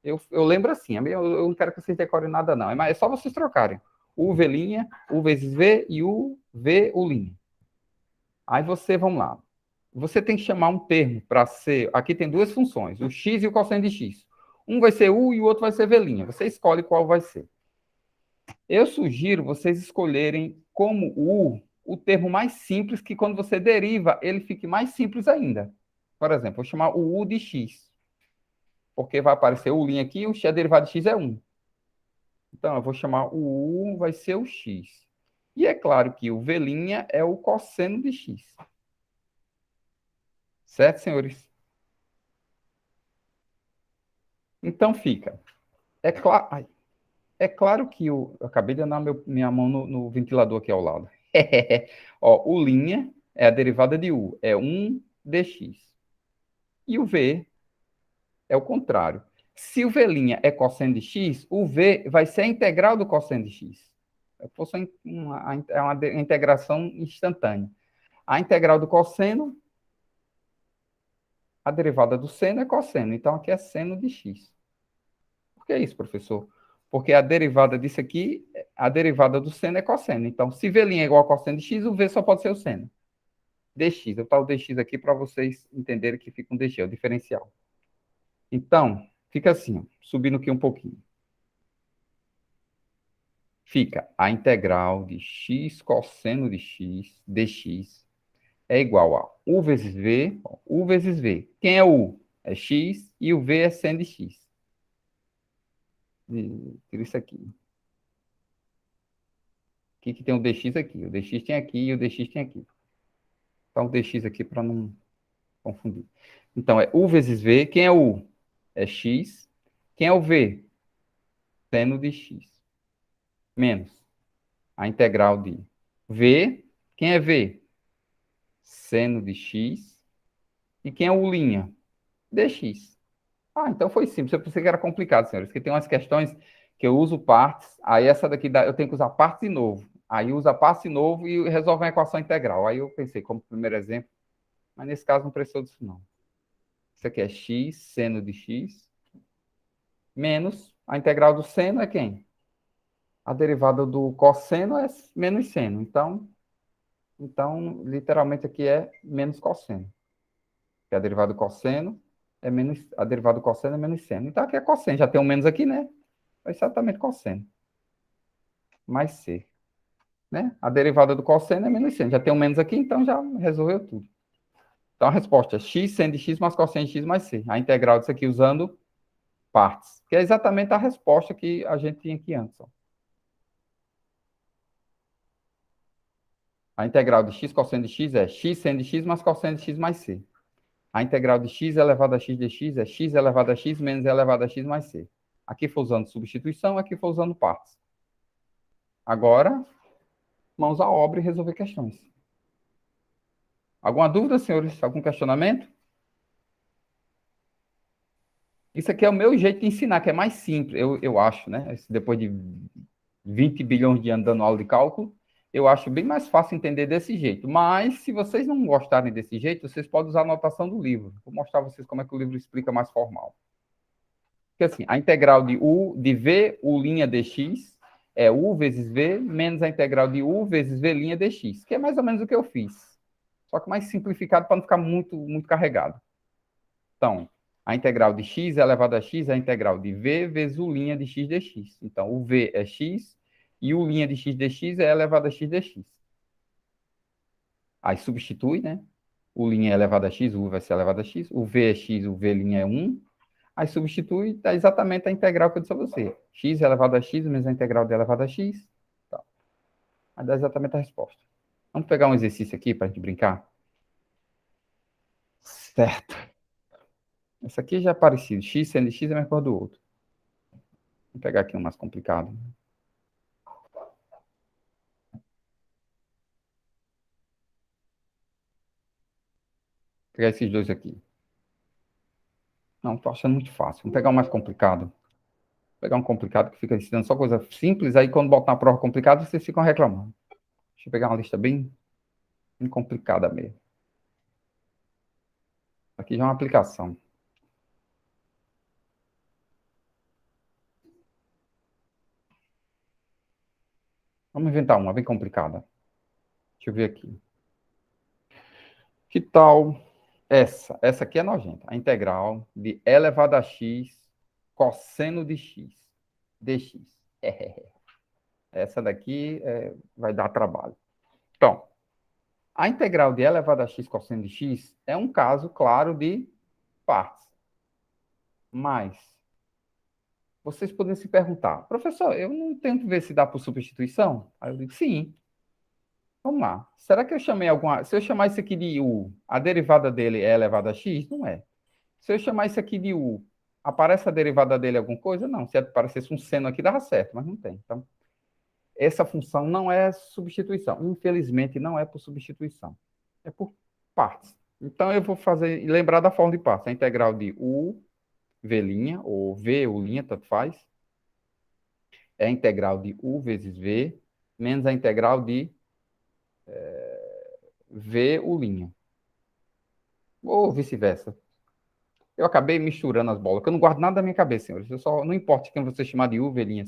Eu lembro assim, eu não quero que vocês decorem nada não, é só vocês trocarem. U v', u vezes v e u v'. Aí vamos lá. Você tem que chamar um termo para ser... Aqui tem duas funções, o x e o cosseno de x. Um vai ser u e o outro vai ser v'. Você escolhe qual vai ser. Eu sugiro vocês escolherem como o termo mais simples, que quando você deriva, ele fique mais simples ainda. Por exemplo, vou chamar o u de x. Porque vai aparecer o u' aqui, a derivada de x é 1. Então, eu vou chamar o u, vai ser o x. E é claro que o v' é o cosseno de x. Certo, senhores? Então, fica. É claro que eu acabei de andar minha mão no ventilador aqui ao lado. Ó, o' é a derivada de u. É 1 dx. E o v é o contrário. Se o v' é cosseno de x, o v vai ser a integral do cosseno de x. É uma integração instantânea. A integral do cosseno, a derivada do seno é cosseno. Então, aqui é seno de x. Por que isso, professor? Porque a derivada disso aqui, a derivada do seno é cosseno. Então, se v' é igual a cosseno de x, o v só pode ser o seno. dx. Eu vou botar o dx aqui para vocês entenderem que fica um dx, é o diferencial. Então, fica assim, ó, subindo aqui um pouquinho. Fica a integral de x cosseno de x, dx, é igual a u vezes v, ó, u vezes v. Quem é u? É x, e o v é seno de x. Tira isso aqui. Aqui que tem o dx aqui. O dx tem aqui e o dx tem aqui. Então, o dx aqui para não confundir. Então, é u vezes v. Quem é u? É x. Quem é o v? Seno de x. Menos a integral de v. Quem é v? Seno de x. E quem é o linha? Dx. Ah, então foi simples. Eu pensei que era complicado, senhores, porque tem umas questões que eu uso partes, aí essa daqui eu tenho que usar partes de novo. Aí usa partes de novo e resolve uma equação integral. Aí eu pensei, como primeiro exemplo, mas nesse caso não precisou disso, não. Isso aqui é x, seno de x, menos a integral do seno é quem? A derivada do cosseno é menos seno. Então literalmente aqui é menos cosseno. Que a derivada do cosseno é menos, a derivada do cosseno é menos seno. Então aqui é cosseno, já tem um menos aqui, né? É exatamente cosseno. Mais c. Né? A derivada do cosseno é menos seno. Já tem um menos aqui, então já resolveu tudo. Então a resposta é x seno de x mais cosseno de x mais c. A integral disso aqui usando partes. Que é exatamente a resposta que a gente tinha aqui antes. Ó. A integral de x cosseno de x é x seno de x mais cosseno de x mais c. A integral de x elevado a x dx é x elevado a x menos elevado a x mais c. Aqui foi usando substituição, aqui foi usando partes. Agora, mãos à obra e resolver questões. Alguma dúvida, senhores? Algum questionamento? Isso aqui é o meu jeito de ensinar, que é mais simples, eu acho, né? Depois de 20 bilhões de anos dando aula de cálculo, eu acho bem mais fácil entender desse jeito. Mas, se vocês não gostarem desse jeito, vocês podem usar a anotação do livro. Vou mostrar a vocês como é que o livro explica mais formal. Porque assim, a integral de v, u' dx, é u vezes v, menos a integral de u vezes v' dx, que é mais ou menos o que eu fiz. Só que mais simplificado para não ficar muito, muito carregado. Então, a integral de x elevado a x é a integral de v vezes u' de x dx. Então, o v é x e u' de x dx é elevado a x dx. Aí substitui, né? U' é elevado a x, o u vai ser elevado a x. O v é x, o v' é 1. Aí substitui, dá exatamente a integral que eu disse a você. X elevado a x menos a integral de elevado a x. Tá. Aí dá exatamente a resposta. Vamos pegar um exercício aqui para a gente brincar? Certo. Essa aqui já é parecido. X sendo de x é a mesma coisa do outro. Vou pegar aqui um mais complicado. Vou pegar esses dois aqui. Não, estou achando muito fácil. Vamos pegar um mais complicado. Vou pegar um complicado que fica ensinando só coisa simples, aí quando botar na prova complicada, vocês ficam reclamando. Deixa eu pegar uma lista bem complicada mesmo. Aqui já é uma aplicação. Vamos inventar uma bem complicada. Deixa eu ver aqui. Que tal essa? Essa aqui é nojenta. A integral de e elevado a x cosseno de x dx. Essa daqui vai dar trabalho. Então, a integral de e elevado a x cosseno de x é um caso claro de partes. Mas vocês podem se perguntar, professor, eu não tento ver se dá por substituição? Aí eu digo, sim. Vamos lá. Será que eu chamei alguma... Se eu chamar isso aqui de u, a derivada dele é elevada a x? Não é. Se eu chamar isso aqui de u, aparece a derivada dele alguma coisa? Não. Se aparecesse um seno aqui, dava certo, mas não tem. Então, essa função não é substituição. Infelizmente, não é por substituição. É por partes. Então, eu vou fazer, lembrar da forma de passo. A integral de U, V', ou V, U', tanto faz. É a integral de U vezes V, menos a integral de V, U'. Ou vice-versa. Eu acabei misturando as bolas, porque eu não guardo nada da minha cabeça, senhores. Eu só, não importa quem você chamar de U, V'.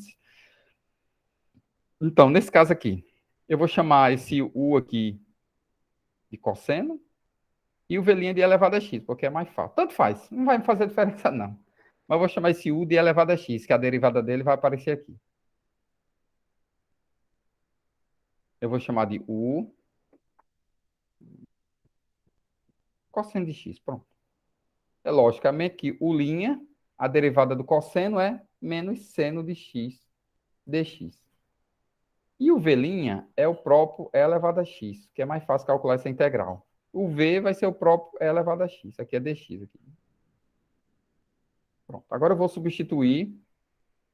Então, nesse caso aqui, eu vou chamar esse U aqui de cosseno e o V' de elevado a x, porque é mais fácil. Tanto faz, não vai fazer diferença, não. Mas eu vou chamar esse U de elevado a x, que a derivada dele vai aparecer aqui. Eu vou chamar de U cosseno de x, pronto. É logicamente que U', a derivada do cosseno é menos seno de x dx. E o V' é o próprio e elevado a x, que é mais fácil calcular essa integral. O V vai ser o próprio e elevado a x. Aqui é dx. Aqui. Pronto. Agora eu vou substituir,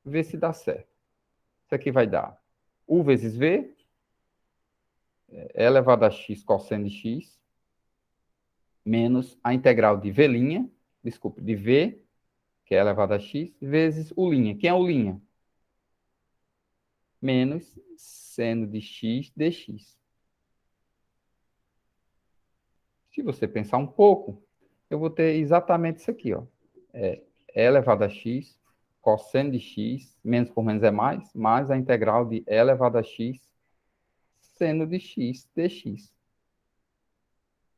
ver se dá certo. Isso aqui vai dar U vezes V, e elevado a x cosseno de x, menos a integral de V', desculpe, de V, que é elevado a x, vezes U'. Quem é U'? Menos seno de x dx. Se você pensar um pouco, eu vou ter exatamente isso aqui, ó. É e elevado a x, cosseno de x, menos por menos é mais a integral de e elevado a x, seno de x dx.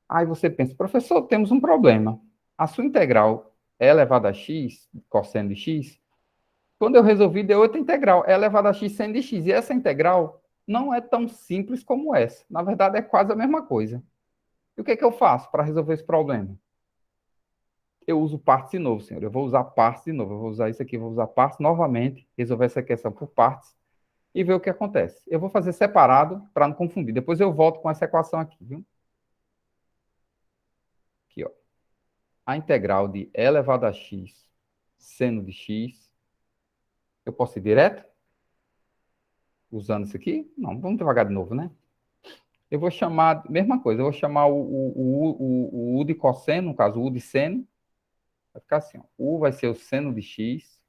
Aí você pensa, professor, temos um problema. A sua integral e elevado a x, cosseno de x, quando eu resolvi, deu outra integral, e elevado a x seno de x. E essa integral não é tão simples como essa. Na verdade, é quase a mesma coisa. E o que é que eu faço para resolver esse problema? Eu uso partes de novo, senhor. Eu vou usar partes de novo. Eu vou usar isso aqui, vou usar partes novamente, resolver essa questão por partes e ver o que acontece. Eu vou fazer separado para não confundir. Depois eu volto com essa equação aqui, viu? Aqui, ó. A integral de e elevado a x seno de x. Eu posso ir direto? Usando isso aqui? Não, vamos devagar de novo, né? Eu vou chamar, mesma coisa, eu vou chamar o U de cosseno, no caso, o U de seno. Vai ficar assim, ó. U vai ser o seno de x.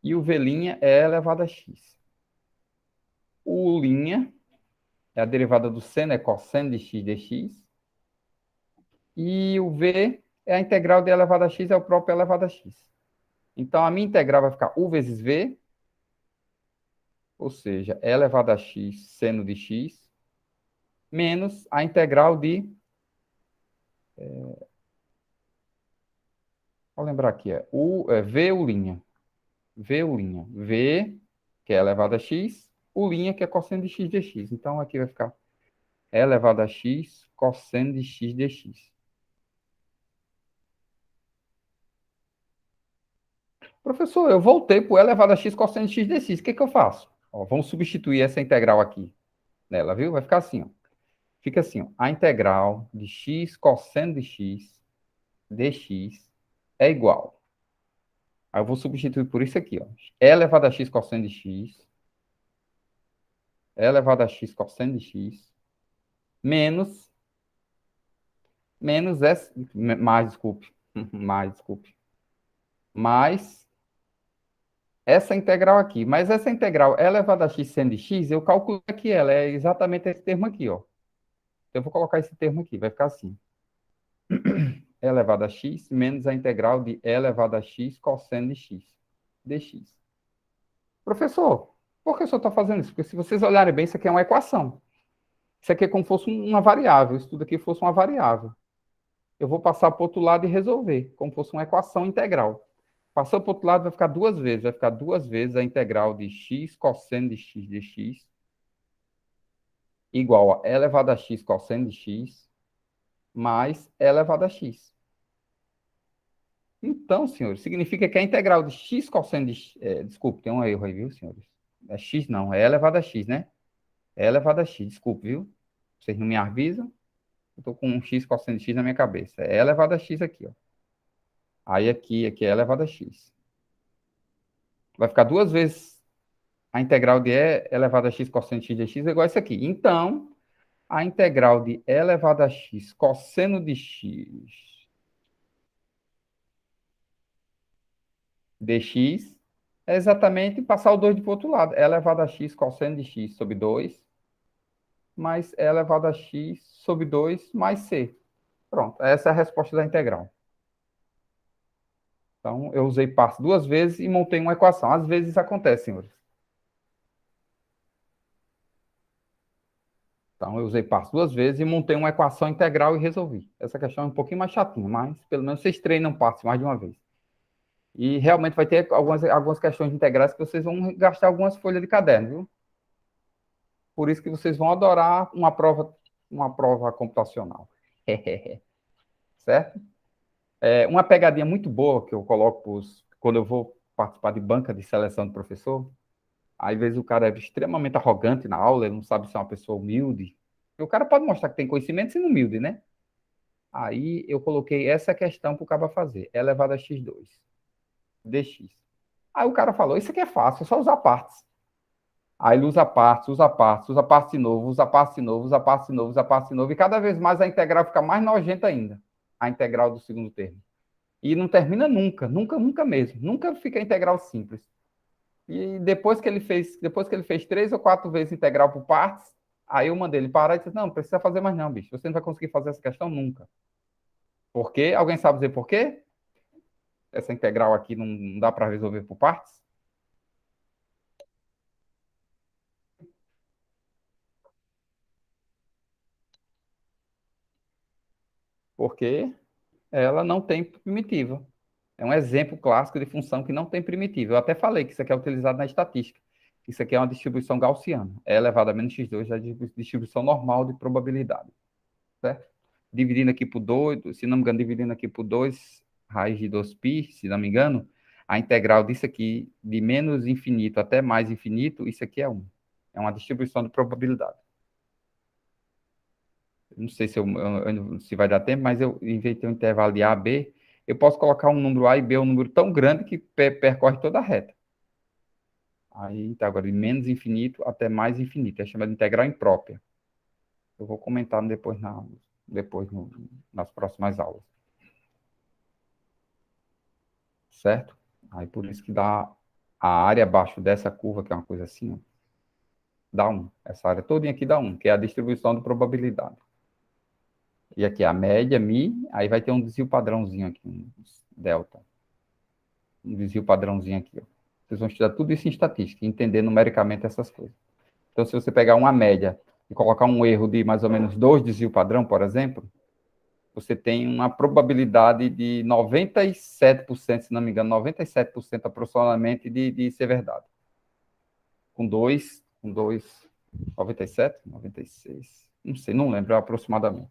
E o V' é elevado a x. O U' é a derivada do seno, é cosseno de x dx. E o V é a integral de elevado a x, é o próprio elevado a x. Então, a minha integral vai ficar U vezes V, ou seja, e elevado a x seno de x, menos a integral de... Vou lembrar aqui, V U'. V U'. V, que é elevado a x, U', que é cosseno de x dx. Então, aqui vai ficar e elevado a x cosseno de x dx. Professor, eu voltei para o elevado a x cosseno de x dx. O que que eu faço? Ó, vamos substituir essa integral aqui nela, viu? Vai ficar assim, ó. Fica assim, ó. A integral de x cosseno de x dx é igual. Aí eu vou substituir por isso aqui, ó. E elevado a x cosseno de x, E elevado a x cosseno de x, menos S, mais, desculpe, mais essa integral aqui. Mas essa integral E elevado a x seno de x, eu calculo aqui ela, é exatamente esse termo aqui, ó. Eu vou colocar esse termo aqui, vai ficar assim. E elevado a x menos a integral de E elevado a x cosseno de x, dx. Professor, por que o senhor está fazendo isso? Porque se vocês olharem bem, isso aqui é uma equação. Isso aqui é como se fosse uma variável. Isso tudo aqui fosse uma variável. Eu vou passar para o outro lado e resolver, como se fosse uma equação integral. Passou para o outro lado, vai ficar duas vezes. Vai ficar duas vezes a integral de x cosseno de x dx igual a E elevado a x cosseno de x mais E elevado a x. Então, senhores, significa que a integral de x cosseno de x... desculpe, tem um erro aí, viu, senhores? É x não, é E elevado a x, né? É elevado a x, desculpe, viu? Vocês não me avisam? Eu estou com um x cosseno de x na minha cabeça. É elevado a x aqui, ó. Aí aqui é elevado a x. Vai ficar duas vezes a integral de E elevado a x cosseno de x dx é igual a isso aqui. Então, a integral de e elevado a x cosseno de x dx é exatamente passar o 2 para o outro lado. E elevado a x cosseno de x sobre 2 mais e elevado a x sobre 2 mais c. Pronto, essa é a resposta da integral. Então, eu usei partes 2 vezes e montei uma equação. Às vezes isso acontece, senhores. Então, eu usei partes 2 vezes e montei uma equação integral e resolvi. Essa questão é um pouquinho mais chatinha, mas pelo menos vocês treinam partes mais de uma vez. E realmente vai ter algumas questões integrais que vocês vão gastar algumas folhas de caderno, viu? Por isso que vocês vão adorar uma prova computacional. Certo? Uma pegadinha muito boa que eu coloco quando eu vou participar de banca de seleção de professor, às vezes o cara é extremamente arrogante na aula, ele não sabe ser uma pessoa humilde. E o cara pode mostrar que tem conhecimento sendo humilde, né? Aí eu coloquei essa questão para o cara fazer. E elevado a x2 dx. Aí o cara falou, isso aqui é fácil, é só usar partes. Aí ele usa partes, usa partes, usa partes de novo, usa partes de novo, usa partes de novo, usa partes de novo, e cada vez mais a integral fica mais nojenta ainda, a integral do segundo termo. E não termina nunca, nunca, nunca mesmo. Nunca fica integral simples. E depois que ele fez 3 ou 4 vezes integral por partes, aí eu mandei ele parar e disse, não precisa fazer mais não, bicho. Você não vai conseguir fazer essa questão nunca. Por quê? Alguém sabe dizer por quê? Essa integral aqui não dá para resolver por partes? Porque ela não tem primitiva. É um exemplo clássico de função que não tem primitiva. Eu até falei que isso aqui é utilizado na estatística. Isso aqui é uma distribuição gaussiana. É elevado a menos x2, é a distribuição normal de probabilidade. Certo? Dividindo aqui por 2, se não me engano, dividindo aqui por 2 raiz de 2π, se não me engano, a integral disso aqui, de menos infinito até mais infinito, isso aqui é 1. É uma distribuição de probabilidade. Não sei se vai dar tempo, mas eu inventei um intervalo de A, B. Eu posso colocar um número A e B, um número tão grande que percorre toda a reta. Aí, então, agora, de menos infinito até mais infinito. É chamada de integral imprópria. Eu vou comentar depois, nas próximas aulas. Certo? Aí, por isso que dá a área abaixo dessa curva, que é uma coisa assim, ó, dá 1. Essa área toda aqui dá 1, que é a distribuição de probabilidade. E aqui a média, mi, aí vai ter um desvio padrãozinho aqui, um delta. Um desvio padrãozinho aqui, ó. Vocês vão estudar tudo isso em estatística, entender numericamente essas coisas. Então, se você pegar uma média e colocar um erro de mais ou menos 2 desvios padrão, por exemplo, você tem uma probabilidade de 97%, se não me engano, 97% aproximadamente de ser verdade. Com 97, 96, não sei, não lembro aproximadamente.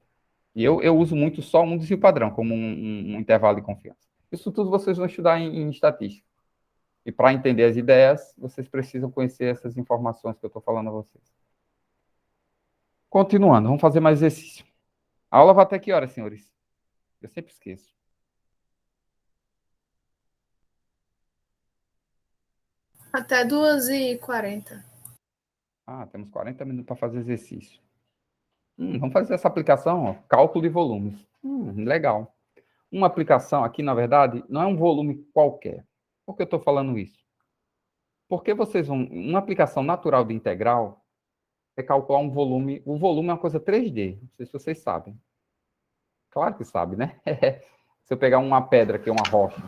E eu uso muito só um desvio padrão, como um intervalo de confiança. Isso tudo vocês vão estudar em estatística. E para entender as ideias, vocês precisam conhecer essas informações que eu estou falando a vocês. Continuando, vamos fazer mais exercício. A aula vai até que horas, senhores? Eu sempre esqueço. Até 2h40. Ah, temos 40 minutos para fazer exercício. Vamos fazer essa aplicação, ó, cálculo de volumes. Legal. Uma aplicação aqui, na verdade, não é um volume qualquer. Por que eu estou falando isso? Porque vocês vão... Uma aplicação natural de integral é calcular um volume. O volume é uma coisa 3D. Não sei se vocês sabem. Claro que sabe, né? Se eu pegar uma pedra, que é uma rocha.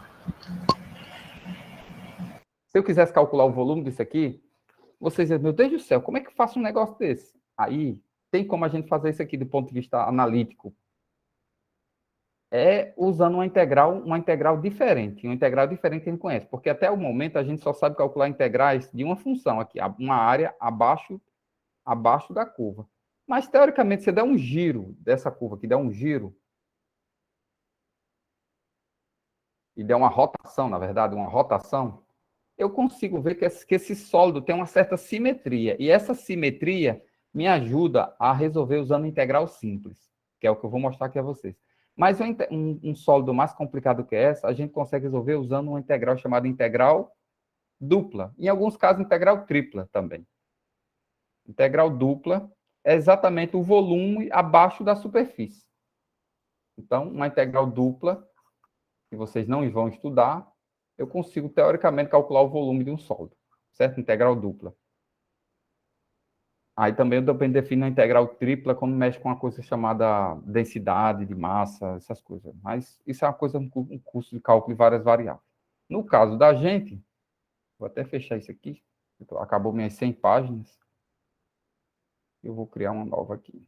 Se eu quisesse calcular o volume disso aqui, vocês dizem, meu Deus do céu, como é que eu faço um negócio desse? Aí, tem como a gente fazer isso aqui do ponto de vista analítico. É usando uma integral diferente. Uma integral diferente que a gente conhece. Porque até o momento a gente só sabe calcular integrais de uma função aqui, uma área abaixo da curva. Mas, teoricamente, se der um giro dessa curva aqui, der um giro, e der uma rotação, na verdade, uma rotação, eu consigo ver que esse sólido tem uma certa simetria. E essa simetria me ajuda a resolver usando integral simples, que é o que eu vou mostrar aqui a vocês. Mas um sólido mais complicado que essa, a gente consegue resolver usando uma integral chamada integral dupla. Em alguns casos, integral tripla também. Integral dupla é exatamente o volume abaixo da superfície. Então, uma integral dupla, que vocês não vão estudar, eu consigo, teoricamente, calcular o volume de um sólido, certo? Integral dupla. Aí também eu também defino a integral tripla quando mexe com uma coisa chamada densidade de massa, essas coisas. Mas isso é uma coisa, um curso de cálculo de várias variáveis. No caso da gente, vou até fechar isso aqui, acabou minhas 100 páginas. Eu vou criar uma nova aqui.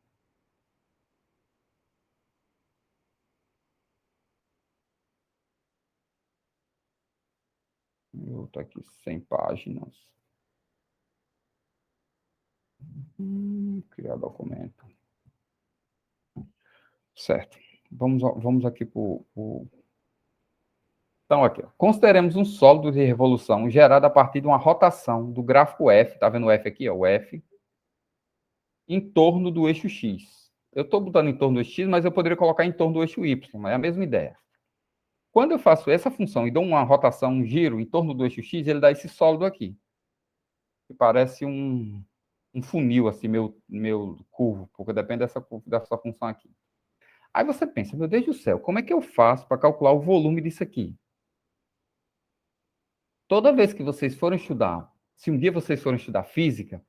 Eu estou aqui 100 páginas. Criar documento. Certo. Vamos aqui para o... Então, aqui, ó. Consideremos um sólido de revolução gerado a partir de uma rotação do gráfico F, tá vendo o F aqui, ó, o F, em torno do eixo X. Eu estou botando em torno do eixo X, mas eu poderia colocar em torno do eixo Y, é a mesma ideia. Quando eu faço essa função e dou uma rotação, um giro em torno do eixo X, ele dá esse sólido aqui, que parece um funil, assim, meu curvo, porque depende dessa função aqui. Aí você pensa, meu Deus do céu, como é que eu faço para calcular o volume disso aqui? Toda vez que vocês forem estudar, se um dia vocês forem estudar física,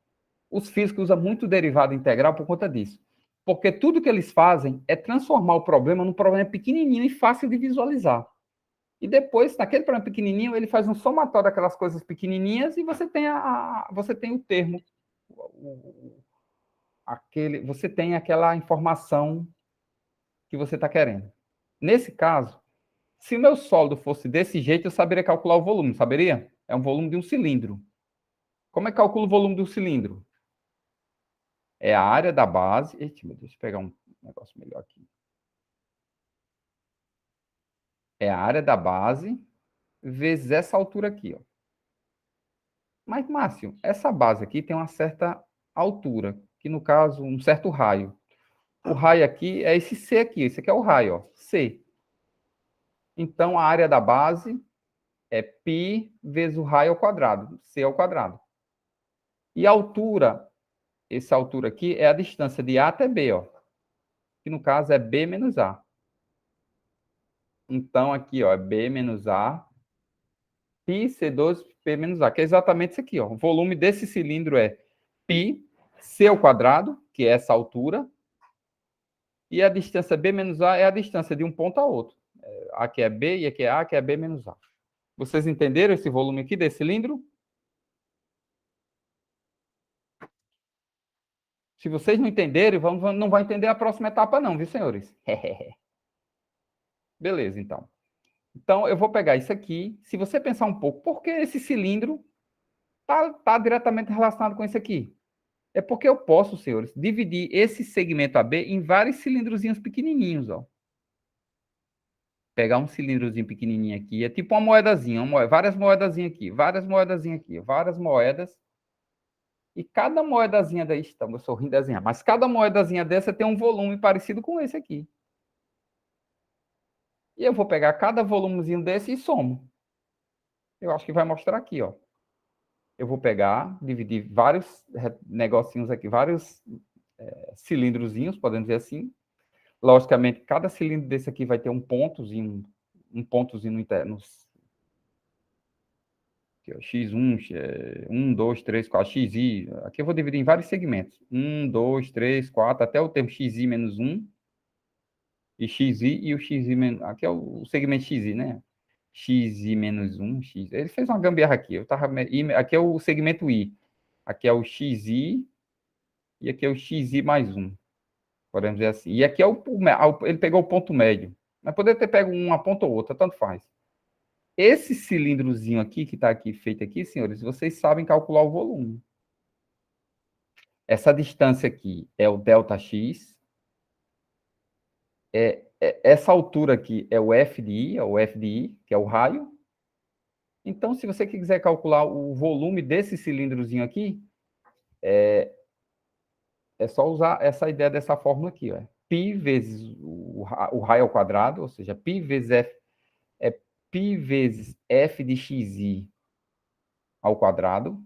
os físicos usam muito derivada integral por conta disso. Porque tudo que eles fazem é transformar o problema num problema pequenininho e fácil de visualizar. E depois, naquele problema pequenininho, ele faz um somatório daquelas coisas pequenininhas e você tem, você tem o termo, você tem aquela informação que você está querendo. Nesse caso, se o meu sólido fosse desse jeito, eu saberia calcular o volume, saberia? É um volume de um cilindro. Como é que calcula o volume do cilindro? É a área da base... Eita, meu Deus, deixa eu pegar um negócio melhor aqui. É a área da base vezes essa altura aqui, ó. Mas, Márcio, essa base aqui tem uma certa altura, que no caso, um certo raio. O raio aqui é esse C aqui, esse aqui é o raio, ó, C. Então, a área da base é π vezes o raio ao quadrado, C ao quadrado. E a altura, essa altura aqui é a distância de A até B, ó, que no caso é B menos A. Então, aqui, ó, é B menos A, π C2, P menos A, que é exatamente isso aqui, ó. O volume desse cilindro é π C ao quadrado, que é essa altura, e a distância B menos A é a distância de um ponto a outro. Aqui é B e aqui é A, que é B menos A. Vocês entenderam esse volume aqui desse cilindro? Se vocês não entenderem, não vão entender a próxima etapa não, viu, senhores? Beleza, então. Então, eu vou pegar isso aqui. Se você pensar um pouco, por que esse cilindro está diretamente relacionado com esse aqui? É porque eu posso, senhores, dividir esse segmento AB em vários cilindrozinhos pequenininhos, ó. Pegar um cilindrozinho pequenininho aqui, é tipo uma moedazinha, várias moedazinhas aqui, várias moedazinhas aqui, várias moedas. E cada moedazinha daí, eu sou ruim desenhar, mas cada moedazinha dessa tem um volume parecido com esse aqui. E eu vou pegar cada volumezinho desse e somo. Eu acho que vai mostrar aqui, ó. Eu vou pegar, dividir vários negocinhos aqui, vários cilindrozinhos, podemos dizer assim. Logicamente, cada cilindro desse aqui vai ter um pontozinho no interno. X1, 1, 2, 3, 4, XI. Aqui eu vou dividir em vários segmentos. 1, 2, 3, 4, até o termo XI menos 1. E XI e o XI menos... Aqui é o segmento XI, né? XI menos 1, X. Ele fez uma gambiarra aqui. Aqui é o segmento I. Aqui é o XI e aqui é o XI mais 1. Podemos dizer assim. E aqui é ele pegou o ponto médio. Mas poderia ter pego uma ponta ou outra, tanto faz. Esse cilindrozinho aqui, que está aqui feito aqui, senhores, vocês sabem calcular o volume. Essa distância aqui é o ΔX. Essa altura aqui é o F de I, é o F de I, que é o raio. Então, se você quiser calcular o volume desse cilindrozinho aqui, é só usar essa ideia dessa fórmula aqui, ó. Π vezes o raio ao quadrado, ou seja, π vezes F, π vezes F de xi ao quadrado,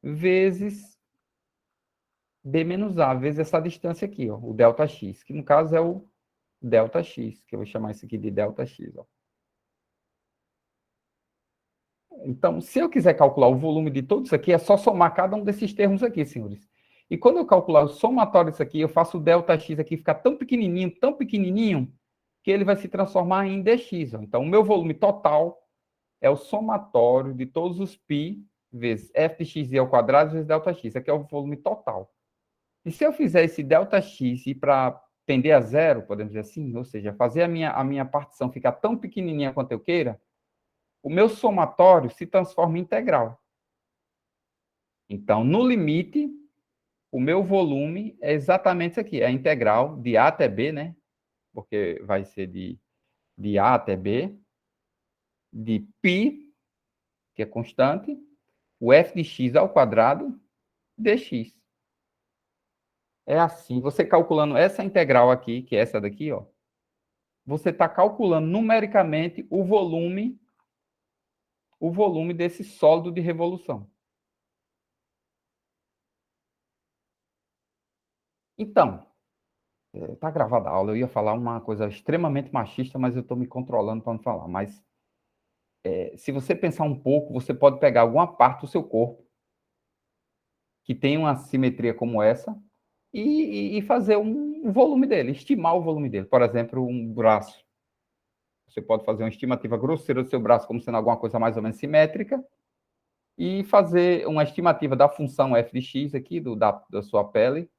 vezes B menos A, vezes essa distância aqui, ó, o ΔX, que no caso é o ΔX, que eu vou chamar isso aqui de ΔX, ó. Então, se eu quiser calcular o volume de todos isso aqui, é só somar cada um desses termos aqui, senhores. E quando eu calcular o somatório disso aqui, eu faço o ΔX aqui ficar tão pequenininho, que ele vai se transformar em dx. Ó. Então, o meu volume total é o somatório de todos os π vezes f de x ao quadrado vezes ΔX. Aqui é o volume total. E se eu fizer esse ΔX ir para tender a zero, podemos dizer assim, ou seja, fazer a minha partição ficar tão pequenininha quanto eu queira, o meu somatório se transforma em integral. Então, no limite, o meu volume é exatamente isso aqui, é a integral de A até B, né? Porque vai ser de A até B, de π, que é constante, o f de x ao quadrado, dx. É assim, você calculando essa integral aqui, que é essa daqui, ó, você está calculando numericamente o volume desse sólido de revolução. Então, tá gravada a aula, eu ia falar uma coisa extremamente machista, mas eu estou me controlando para não falar. Mas, se você pensar um pouco, você pode pegar alguma parte do seu corpo que tem uma simetria como essa e fazer um volume dele, estimar o volume dele. Por exemplo, um braço. Você pode fazer uma estimativa grosseira do seu braço como sendo alguma coisa mais ou menos simétrica e fazer uma estimativa da função f de x aqui, da sua pele,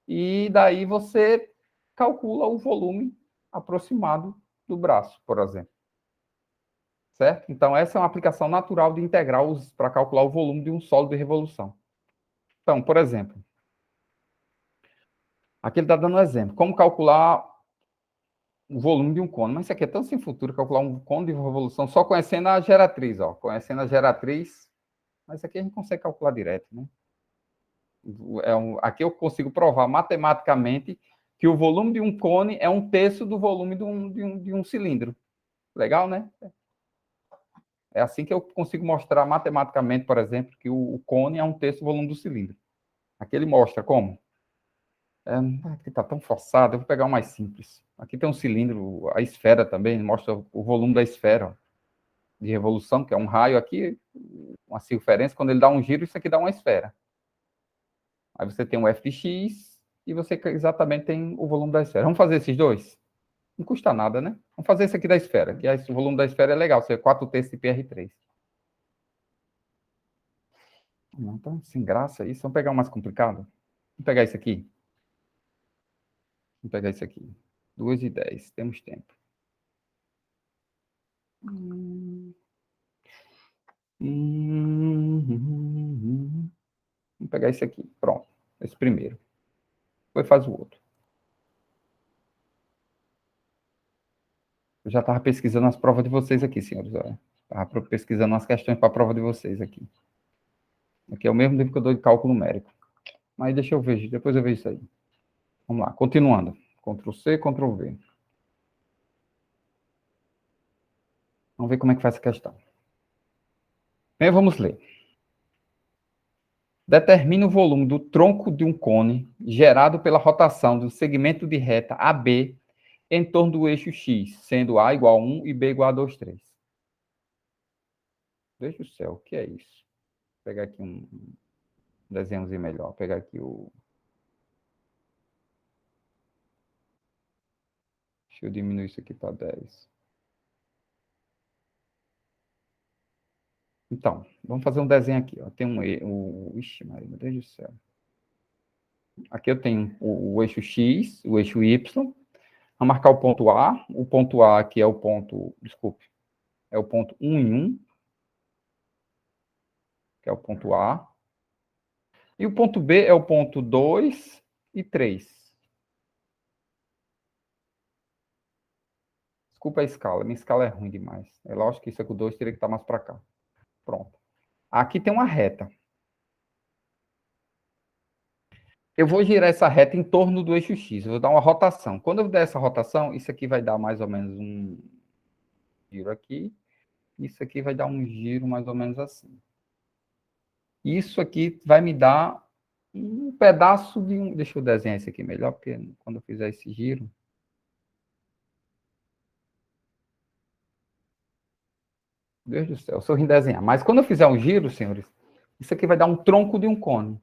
e daí você calcula o volume aproximado do braço, por exemplo. Certo? Então, essa é uma aplicação natural de integral para calcular o volume de um sólido de revolução. Então, por exemplo, aqui ele está dando um exemplo. Como calcular o volume de um cone? Mas isso aqui é tão sem futuro, calcular um cone de revolução só conhecendo a geratriz. Ó. Conhecendo a geratriz, mas isso aqui a gente consegue calcular direto, né? Aqui eu consigo provar matematicamente que o volume de um cone é um terço do volume de um cilindro. Legal, né? É assim que eu consigo mostrar matematicamente, por exemplo, que o cone é um terço do volume do cilindro. Aqui ele mostra como. Aqui está tão forçado, eu vou pegar o mais simples. Aqui tem um cilindro, a esfera também, mostra o volume da esfera ó, de revolução, que é um raio aqui, uma circunferência, quando ele dá um giro, isso aqui dá uma esfera. Aí você tem o f de x e você exatamente tem o volume da esfera. Vamos fazer esses dois? Não custa nada, né? Vamos fazer esse aqui da esfera, que o volume da esfera é legal, você é 4 terços de PR3. Não, então, sem graça isso. Vamos pegar o mais complicado? Vamos pegar isso aqui. Vamos pegar isso aqui. 2:10, temos tempo. Vamos pegar esse aqui. Pronto. Esse primeiro. Depois faz o outro. Eu já estava pesquisando as provas de vocês aqui, senhores. Estava pesquisando as questões para a prova de vocês aqui. Aqui é o mesmo livro que eu dou de cálculo numérico. Mas deixa eu ver, depois eu vejo isso aí. Vamos lá, continuando. Ctrl C, Ctrl V. Vamos ver como é que faz essa questão. Bem, vamos ler. Determine o volume do tronco de um cone gerado pela rotação do segmento de reta AB em torno do eixo X, sendo A igual a 1 e B igual a 2, 3. Veja o céu, o que é isso? Vou pegar aqui um desenhozinho melhor. Vou pegar aqui o... Deixa eu diminuir isso aqui para 10. Então, vamos fazer um desenho aqui. Ó. Tem Ixi, Maria, meu Deus do céu. Aqui eu tenho o eixo X, o eixo Y. Vamos marcar o ponto A. O ponto A aqui é o ponto... Desculpe. É o ponto 1 em 1. Que é o ponto A. E o ponto B é o ponto 2 e 3. Desculpa a escala. Minha escala é ruim demais. É lógico que isso aqui o 2 teria que estar mais para cá. Pronto. Aqui tem uma reta. Eu vou girar essa reta em torno do eixo X. Eu vou dar uma rotação. Quando eu der essa rotação, isso aqui vai dar mais ou menos um giro aqui. Isso aqui vai dar um giro mais ou menos assim. Isso aqui vai me dar um pedaço de um... Deixa eu desenhar isso aqui melhor, porque quando eu fizer esse giro... Deus do céu, eu sou ruim em desenhar. Mas quando eu fizer um giro, senhores, isso aqui vai dar um tronco de um cone.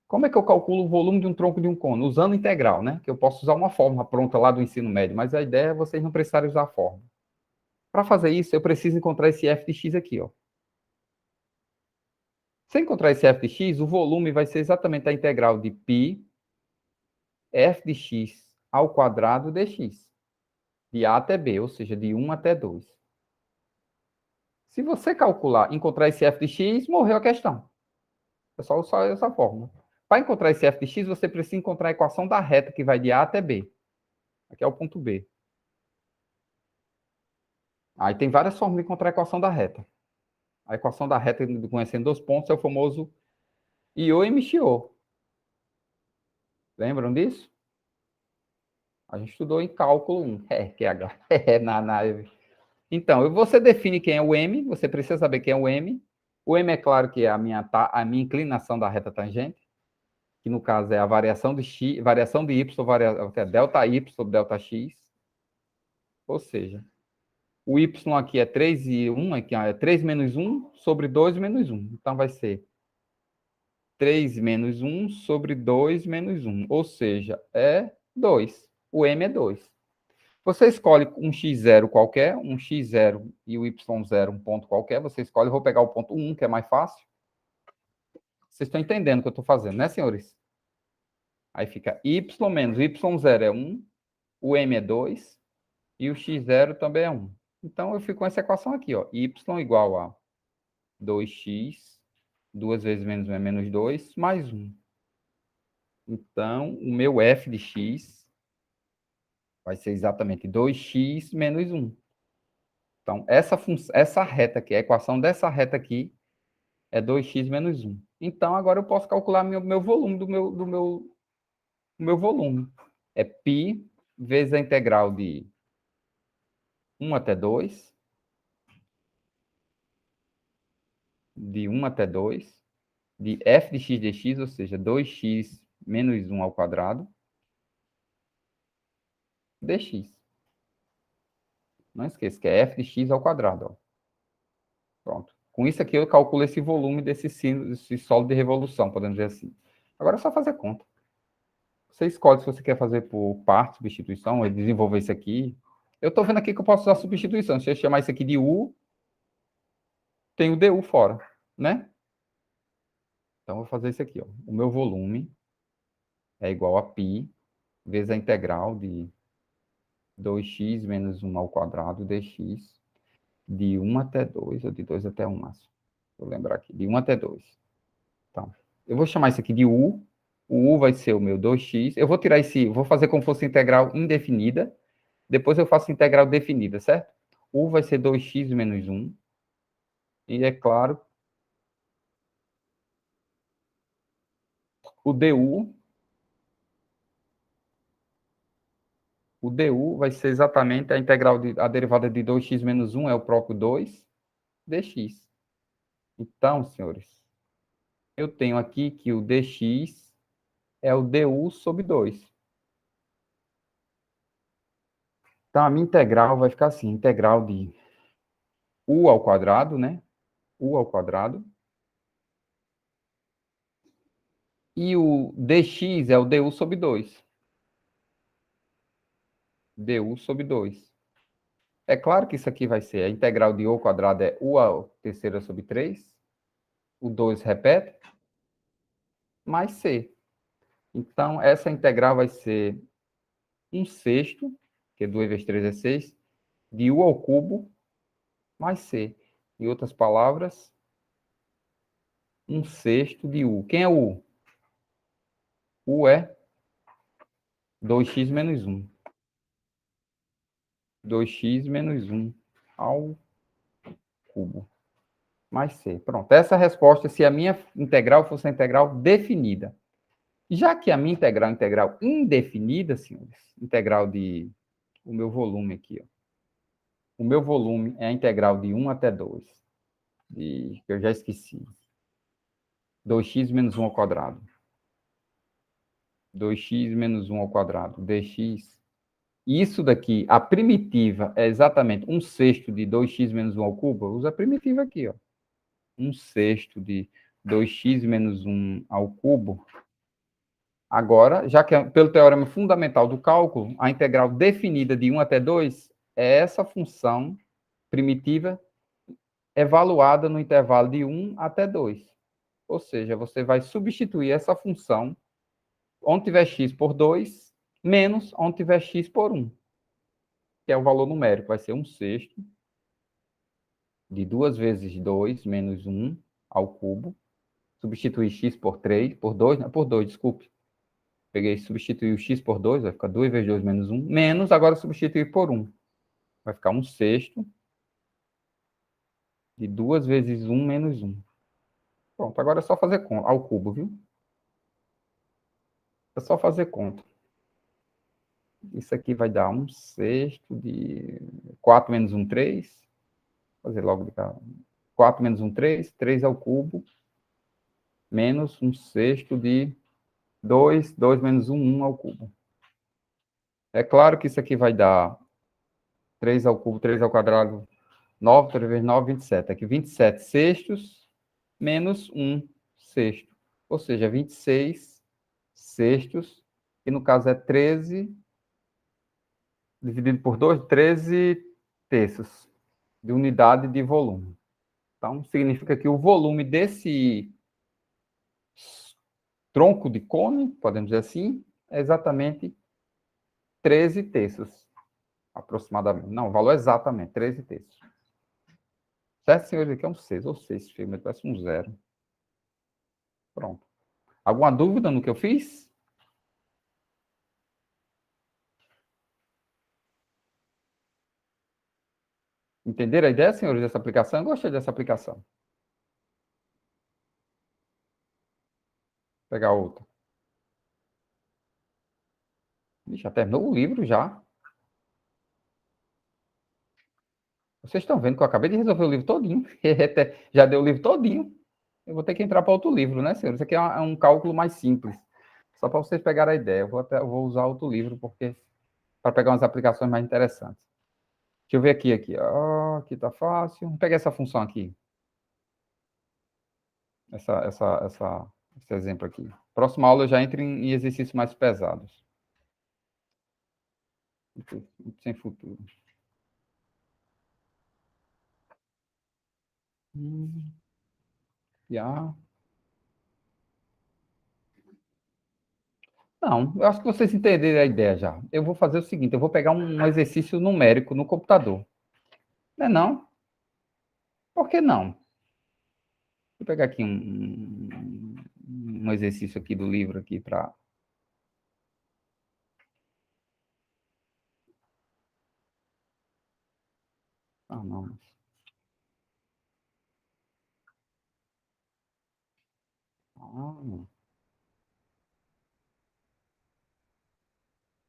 Como é que eu calculo o volume de um tronco de um cone? Usando integral, né? Que eu posso usar uma fórmula pronta lá do ensino médio, mas a ideia é vocês não precisarem usar a fórmula. Para fazer isso, eu preciso encontrar esse f de x aqui, ó. Se eu encontrar esse f de x, o volume vai ser exatamente a integral de π f de x ao quadrado dx, de a até b, ou seja, de 1 até 2. Se você calcular, encontrar esse f de x, morreu a questão. É só usar essa fórmula. Para encontrar esse f de x, você precisa encontrar a equação da reta que vai de a até b. Aqui é o ponto B. Aí tem várias formas de encontrar a equação da reta. A equação da reta, conhecendo dois pontos, é o famoso Io e Michio. Lembram disso? A gente estudou em cálculo 1. Que é H. Então, você define quem é o M, você precisa saber quem é o M. O M é claro que é a minha inclinação da reta tangente, que no caso é a variação de x, variação de y, delta y sobre delta x. Ou seja, o y aqui é 3 e 1, aqui é 3 menos 1 sobre 2 menos 1. Então, vai ser 3 menos 1 sobre 2 menos 1. Ou seja, é 2. O M é 2. Você escolhe um x0 qualquer, um x0 e o y0, um ponto qualquer. Você escolhe, eu vou pegar o ponto 1, que é mais fácil. Vocês estão entendendo o que eu estou fazendo, né, senhores? Aí fica y menos y0 é 1, o m é 2 e o x0 também é 1. Então, eu fico com essa equação aqui, ó. Y igual a 2x, 2 vezes menos 1 é menos 2, mais 1. Então, o meu f de x vai ser exatamente 2x menos 1. Então, essa reta aqui, a equação dessa reta aqui é 2x menos 1. Então, agora eu posso calcular meu volume do meu volume. É π vezes a integral de 1 até 2, de 1 até 2, de f de x dx, ou seja, 2x menos 1 ao quadrado, dx. Não esqueça que é f de x ao quadrado. Ó. Pronto. Com isso aqui eu calculo esse volume desse sólido de revolução, podemos dizer assim. Agora é só fazer conta. Você escolhe se você quer fazer por parte, substituição, ou desenvolver isso aqui. Eu estou vendo aqui que eu posso usar substituição. Se eu chamar isso aqui de U, tem o DU fora, né? Então, eu vou fazer isso aqui. Ó. O meu volume é igual a π vezes a integral de 2x menos 1 ao quadrado dx de 1 até 2, ou de 2 até 1, máximo. Vou lembrar aqui, de 1 até 2. Então, eu vou chamar isso aqui de U. O U vai ser o meu 2x. Eu vou tirar vou fazer como se fosse integral indefinida. Depois eu faço integral definida, certo? U vai ser 2x menos 1. E é claro, o DU vai ser exatamente a integral, a derivada de 2x menos 1 é o próprio 2 dx. Então, senhores, eu tenho aqui que o dx é o du sobre 2. Então, a minha integral vai ficar assim, integral de u ao quadrado, né? U ao quadrado. E o dx é o du sobre 2. Du sobre 2. É claro que isso aqui vai ser a integral de u ao quadrado é u à terceira sobre 3. O 2 repete. Mais c. Então, essa integral vai ser 1/6, que 2 vezes 3 é 6, de u ao cubo mais c. Em outras palavras, 1/6 de u. Quem é o u? U é 2x menos 1. 2x menos 1 ao cubo mais c. Pronto, essa é a resposta se a minha integral fosse a integral definida. Já que a minha integral indefinida, senhores, integral de... o meu volume aqui, ó. O meu volume é a integral de 1 até 2. Eu já esqueci. 2x menos 1 ao quadrado. 2x menos 1 ao quadrado, dx. Isso daqui, a primitiva é exatamente 1/6 de 2x menos 1 ao cubo. Usa a primitiva aqui, ó. 1/6 de 2x menos 1 ao cubo. Agora, já que é pelo teorema fundamental do cálculo, a integral definida de 1 até 2 é essa função primitiva evaluada no intervalo de 1 até 2. Ou seja, você vai substituir essa função onde tiver x por 2, menos onde tiver x por 1, que é o valor numérico. Vai ser 1/6 de 2 vezes 2 menos 1 ao cubo. Substituir x por 3, por 2, não, por 2, desculpe. Peguei, substituir o x por 2, vai ficar 2 vezes 2 menos 1, menos, agora substituir por 1. Vai ficar 1/6 de 2 vezes 1 menos 1. Pronto, agora é só fazer conta, ao cubo, viu? É só fazer conta. Isso aqui vai dar 1/6 de 4 menos 1, 3. Vou fazer logo de cá. 4 menos 1, 3. 3 ao cubo. Menos 1/6 de 2. 2 menos 1, 1 ao cubo. É claro que isso aqui vai dar 3 ao cubo, 3 ao quadrado, 9, 3 vezes 9, 27. Aqui 27 sextos menos 1/6. Ou seja, 26 sextos, que no caso é 13 dividido por 2, 13 terços de unidade de volume. Então, significa que o volume desse tronco de cone, podemos dizer assim, é exatamente 13 terços, aproximadamente. Não, o valor é exatamente 13 terços. Certo, senhores? Aqui é um 6, ou 6, mas parece um 0. Pronto. Alguma dúvida no que eu fiz? Entenderam a ideia, senhores, dessa aplicação? Eu gostei dessa aplicação. Vou pegar outra. Já terminou o livro, já. Vocês estão vendo que eu acabei de resolver o livro todinho. Já deu o livro todinho. Eu vou ter que entrar para outro livro, né, senhores? Isso aqui é um cálculo mais simples. Só para vocês pegarem a ideia. Eu vou usar outro livro porque para pegar umas aplicações mais interessantes. Deixa eu ver aqui. Aqui está fácil. Vou pegar essa função aqui. Esse exemplo aqui. Próxima aula eu já entro em exercícios mais pesados. Sem futuro. Já. Não, eu acho que vocês entenderam a ideia já. Eu vou fazer o seguinte, eu vou pegar um exercício numérico no computador. Não é não? Por que não? Vou pegar aqui um exercício aqui do livro aqui para... Ah, não.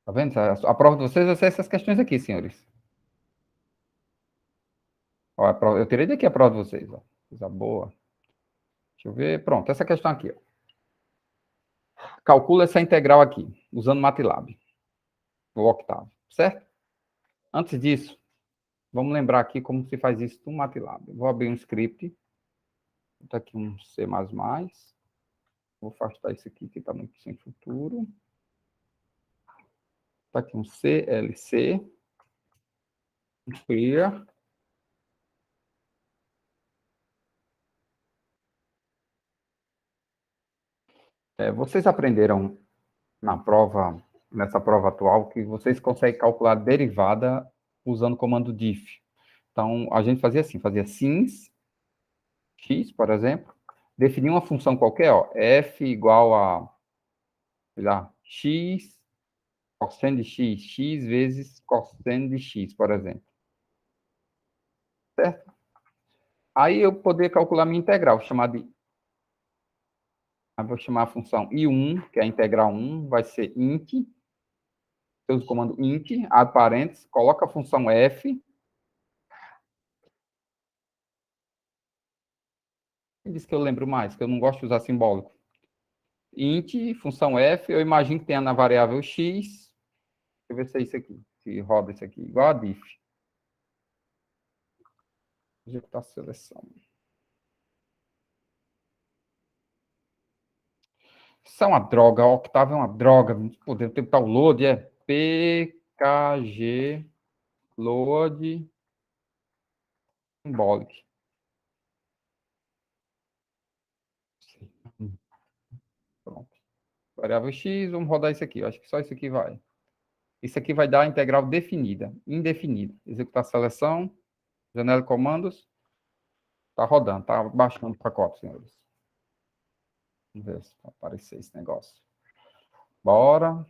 Tá vendo? A prova de vocês vai ser essas questões aqui, senhores. Ó, eu tirei daqui a prova de vocês. Ó. Coisa boa. Deixa eu ver. Pronto, essa questão aqui. Ó. Calcula essa integral aqui, usando MATLAB. O octavo, certo? Antes disso, vamos lembrar aqui como se faz isso no MATLAB. Vou abrir um script. Vou botar aqui um C++. Vou afastar isso aqui, que está muito sem futuro. Está aqui um CLC. Clear. Vocês aprenderam nessa prova atual, que vocês conseguem calcular a derivada usando o comando diff. Então, a gente fazia assim, fazia sins, x, por exemplo, definia uma função qualquer, ó, f igual a, sei lá, x, cosseno de x, x vezes cosseno de x, por exemplo. Certo? Aí eu poderia calcular minha integral, vou chamar a função i1, que é a integral 1, vai ser int, eu uso o comando int, abre parênteses, coloca a função f, e diz que eu lembro mais, que eu não gosto de usar simbólico. int, função f, eu imagino que tenha na variável x. Deixa eu ver se é isso aqui, se roda isso aqui, igual a diff. Executar a seleção. Isso é uma droga, a Octave é uma droga. Podemos tentar o load, é pkg load symbolic. Pronto. Variável x, vamos rodar isso aqui. Eu acho que só isso aqui vai. Isso aqui vai dar a integral definida, indefinida. Executar a seleção, janela de comandos. Está rodando, está baixando o pacote, senhores. Vamos ver se vai aparecer esse negócio. Bora.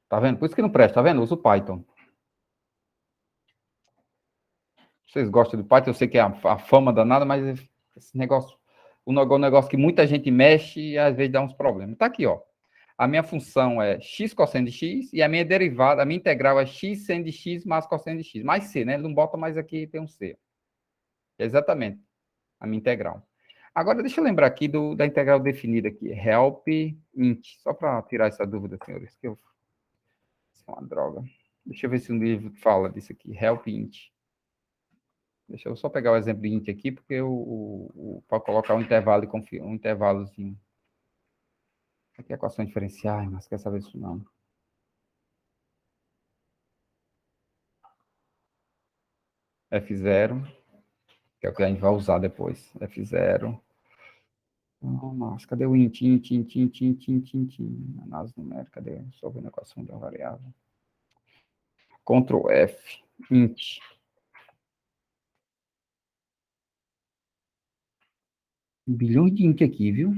Tá vendo? Por isso que não presta, tá vendo? Usa o Python. Vocês gostam do Python, eu sei que é a fama danada, mas esse negócio, o negócio que muita gente mexe e às vezes dá uns problemas. Tá aqui, ó. A minha função é x cosseno de x e a minha derivada, a minha integral é x seno de x mais cosseno de x. Mais c, né? Ele não bota mais aqui, tem um c. Exatamente. A minha integral. Agora, deixa eu lembrar aqui da integral definida aqui. Help int. Só para tirar essa dúvida, senhores. Isso é uma droga. Deixa eu ver se um livro fala disso aqui. Help int. Deixa eu só pegar o exemplo de int aqui, porque para colocar um intervalo um intervalozinho. Aqui é equação diferencial, mas quer saber isso não. F0, que é o que a gente vai usar depois. F0. Nossa, cadê o int? Análise numérica, cadê? Resolvendo a equação da variável. Ctrl F, int. Um bilhão de int aqui, viu?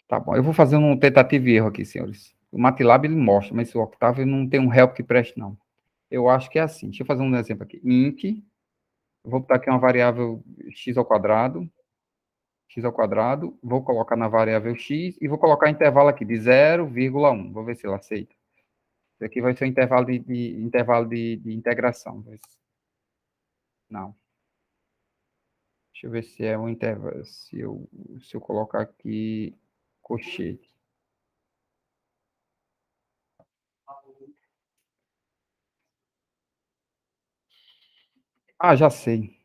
Tá bom, eu vou fazer um tentativa e erro aqui, senhores. O MATLAB ele mostra, mas o Octave não tem um help que preste, não. Eu acho que é assim. Deixa eu fazer um exemplo aqui. Int, eu vou botar aqui uma variável x ao quadrado, vou colocar na variável x e vou colocar intervalo aqui de 0,1. Vou ver se ele aceita. Isso aqui vai ser um intervalo de integração. Não. Deixa eu ver se é um intervalo. Se eu colocar aqui colchete. Ah, já sei.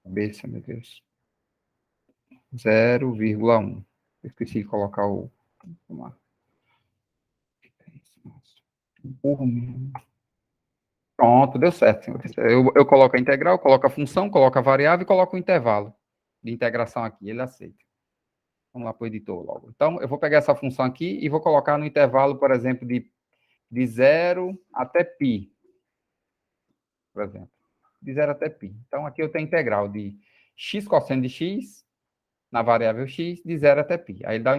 Cabeça, meu Deus. 0,1. Esqueci de colocar o. Vamos lá. Burro mesmo. Pronto, deu certo, senhores. Eu coloco a integral, coloco a função, coloco a variável e coloco o intervalo de integração aqui. Ele aceita. Vamos lá para o editor logo. Então, eu vou pegar essa função aqui e vou colocar no intervalo, por exemplo, de 0 até π. Por exemplo. De 0 até π. Então, aqui eu tenho integral de x cosseno de x na variável x de 0 até π. Aí ele dá a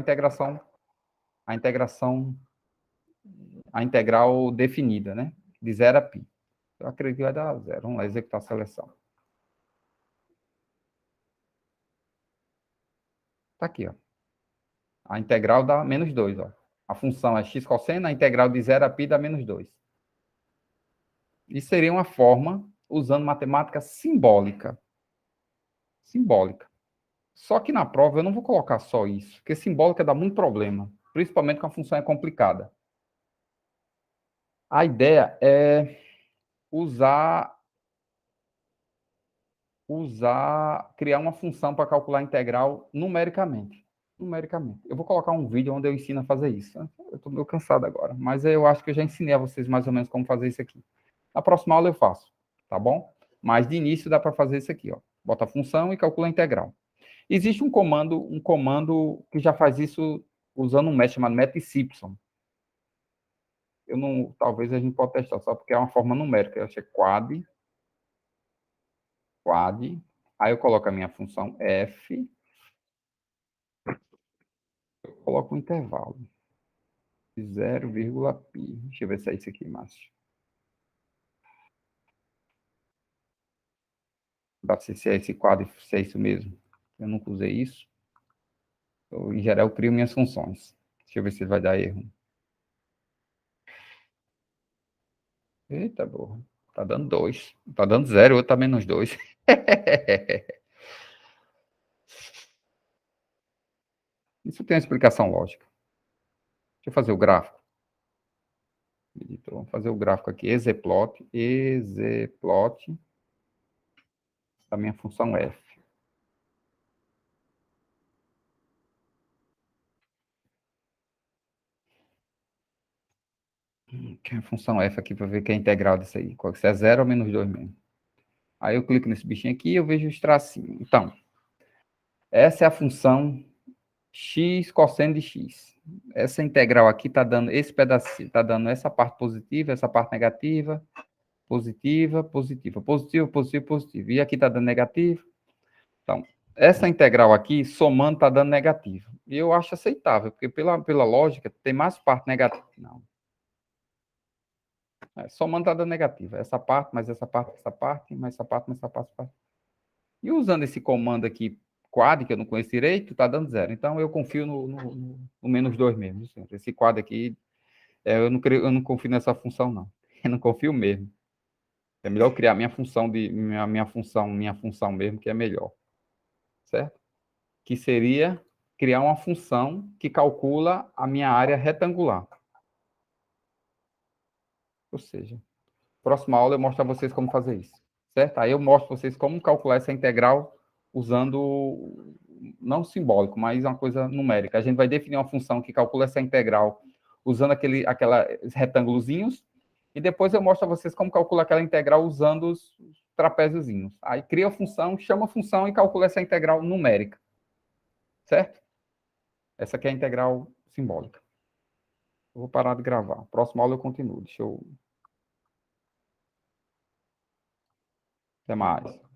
integral definida, né? De 0 a π. Eu acredito que vai dar 0. Vamos lá, executar a seleção. Está aqui, ó. A integral dá menos 2, ó. A função é x cosseno, a integral de 0 a π dá menos 2. Isso seria uma forma usando matemática simbólica. Simbólica. Só que na prova eu não vou colocar só isso, porque simbólica dá muito problema, principalmente quando a função é complicada. A ideia é criar uma função para calcular a integral numericamente. Eu vou colocar um vídeo onde eu ensino a fazer isso. Eu estou meio cansado agora, mas eu acho que eu já ensinei a vocês mais ou menos como fazer isso aqui. Na próxima aula eu faço, tá bom? Mas de início dá para fazer isso aqui, ó. Bota a função e calcula a integral. Existe um comando que já faz isso usando um método chamado método Simpson. Talvez a gente possa testar só porque é uma forma numérica. Eu acho que é quad. Aí eu coloco a minha função f, eu coloco um intervalo de 0,π. Deixa eu ver se é isso aqui, Márcio. Para se é esse quadro, se é isso mesmo. Eu nunca usei isso. Em geral, eu crio minhas funções. Deixa eu ver se vai dar erro. Eita, porra. Tá dando 2. Tá dando 0, o outro tá menos 2. Isso tem uma explicação lógica. Deixa eu fazer o gráfico. Editor, vamos fazer o gráfico aqui. Explot da minha função f. Que é a função f aqui para ver que é a integral disso aí. Se é 0 ou menos 2 mesmo. Aí eu clico nesse bichinho aqui e eu vejo os tracinhos. Então, essa é a função x cosseno de x. Essa integral aqui está dando esse pedacinho, está dando essa parte positiva, essa parte negativa, positiva, positiva, positivo, positivo, positivo. E aqui está dando negativo. Então, essa integral aqui, somando, está dando negativo. E eu acho aceitável, porque pela lógica, tem mais parte negativa. Não. Somando está dando negativa. Essa parte, mais essa parte, essa parte, mais essa parte, mais essa parte, essa parte. E usando esse comando aqui, quad, que eu não conheço direito, está dando 0. Então, eu confio no menos 2 mesmo. Esse quad aqui, eu não confio nessa função, não. Eu não confio mesmo. É melhor eu criar minha função mesmo, que é melhor. Certo? Que seria criar uma função que calcula a minha área retangular. Ou seja, próxima aula eu mostro a vocês como fazer isso. Certo? Aí eu mostro a vocês como calcular essa integral usando, não simbólico, mas uma coisa numérica. A gente vai definir uma função que calcula essa integral usando aqueles retângulozinhos, e depois eu mostro a vocês como calcular aquela integral usando os trapéziozinhos. Aí cria a função, chama a função e calcula essa integral numérica. Certo? Essa aqui é a integral simbólica. Eu vou parar de gravar. Próxima aula eu continuo. Até mais.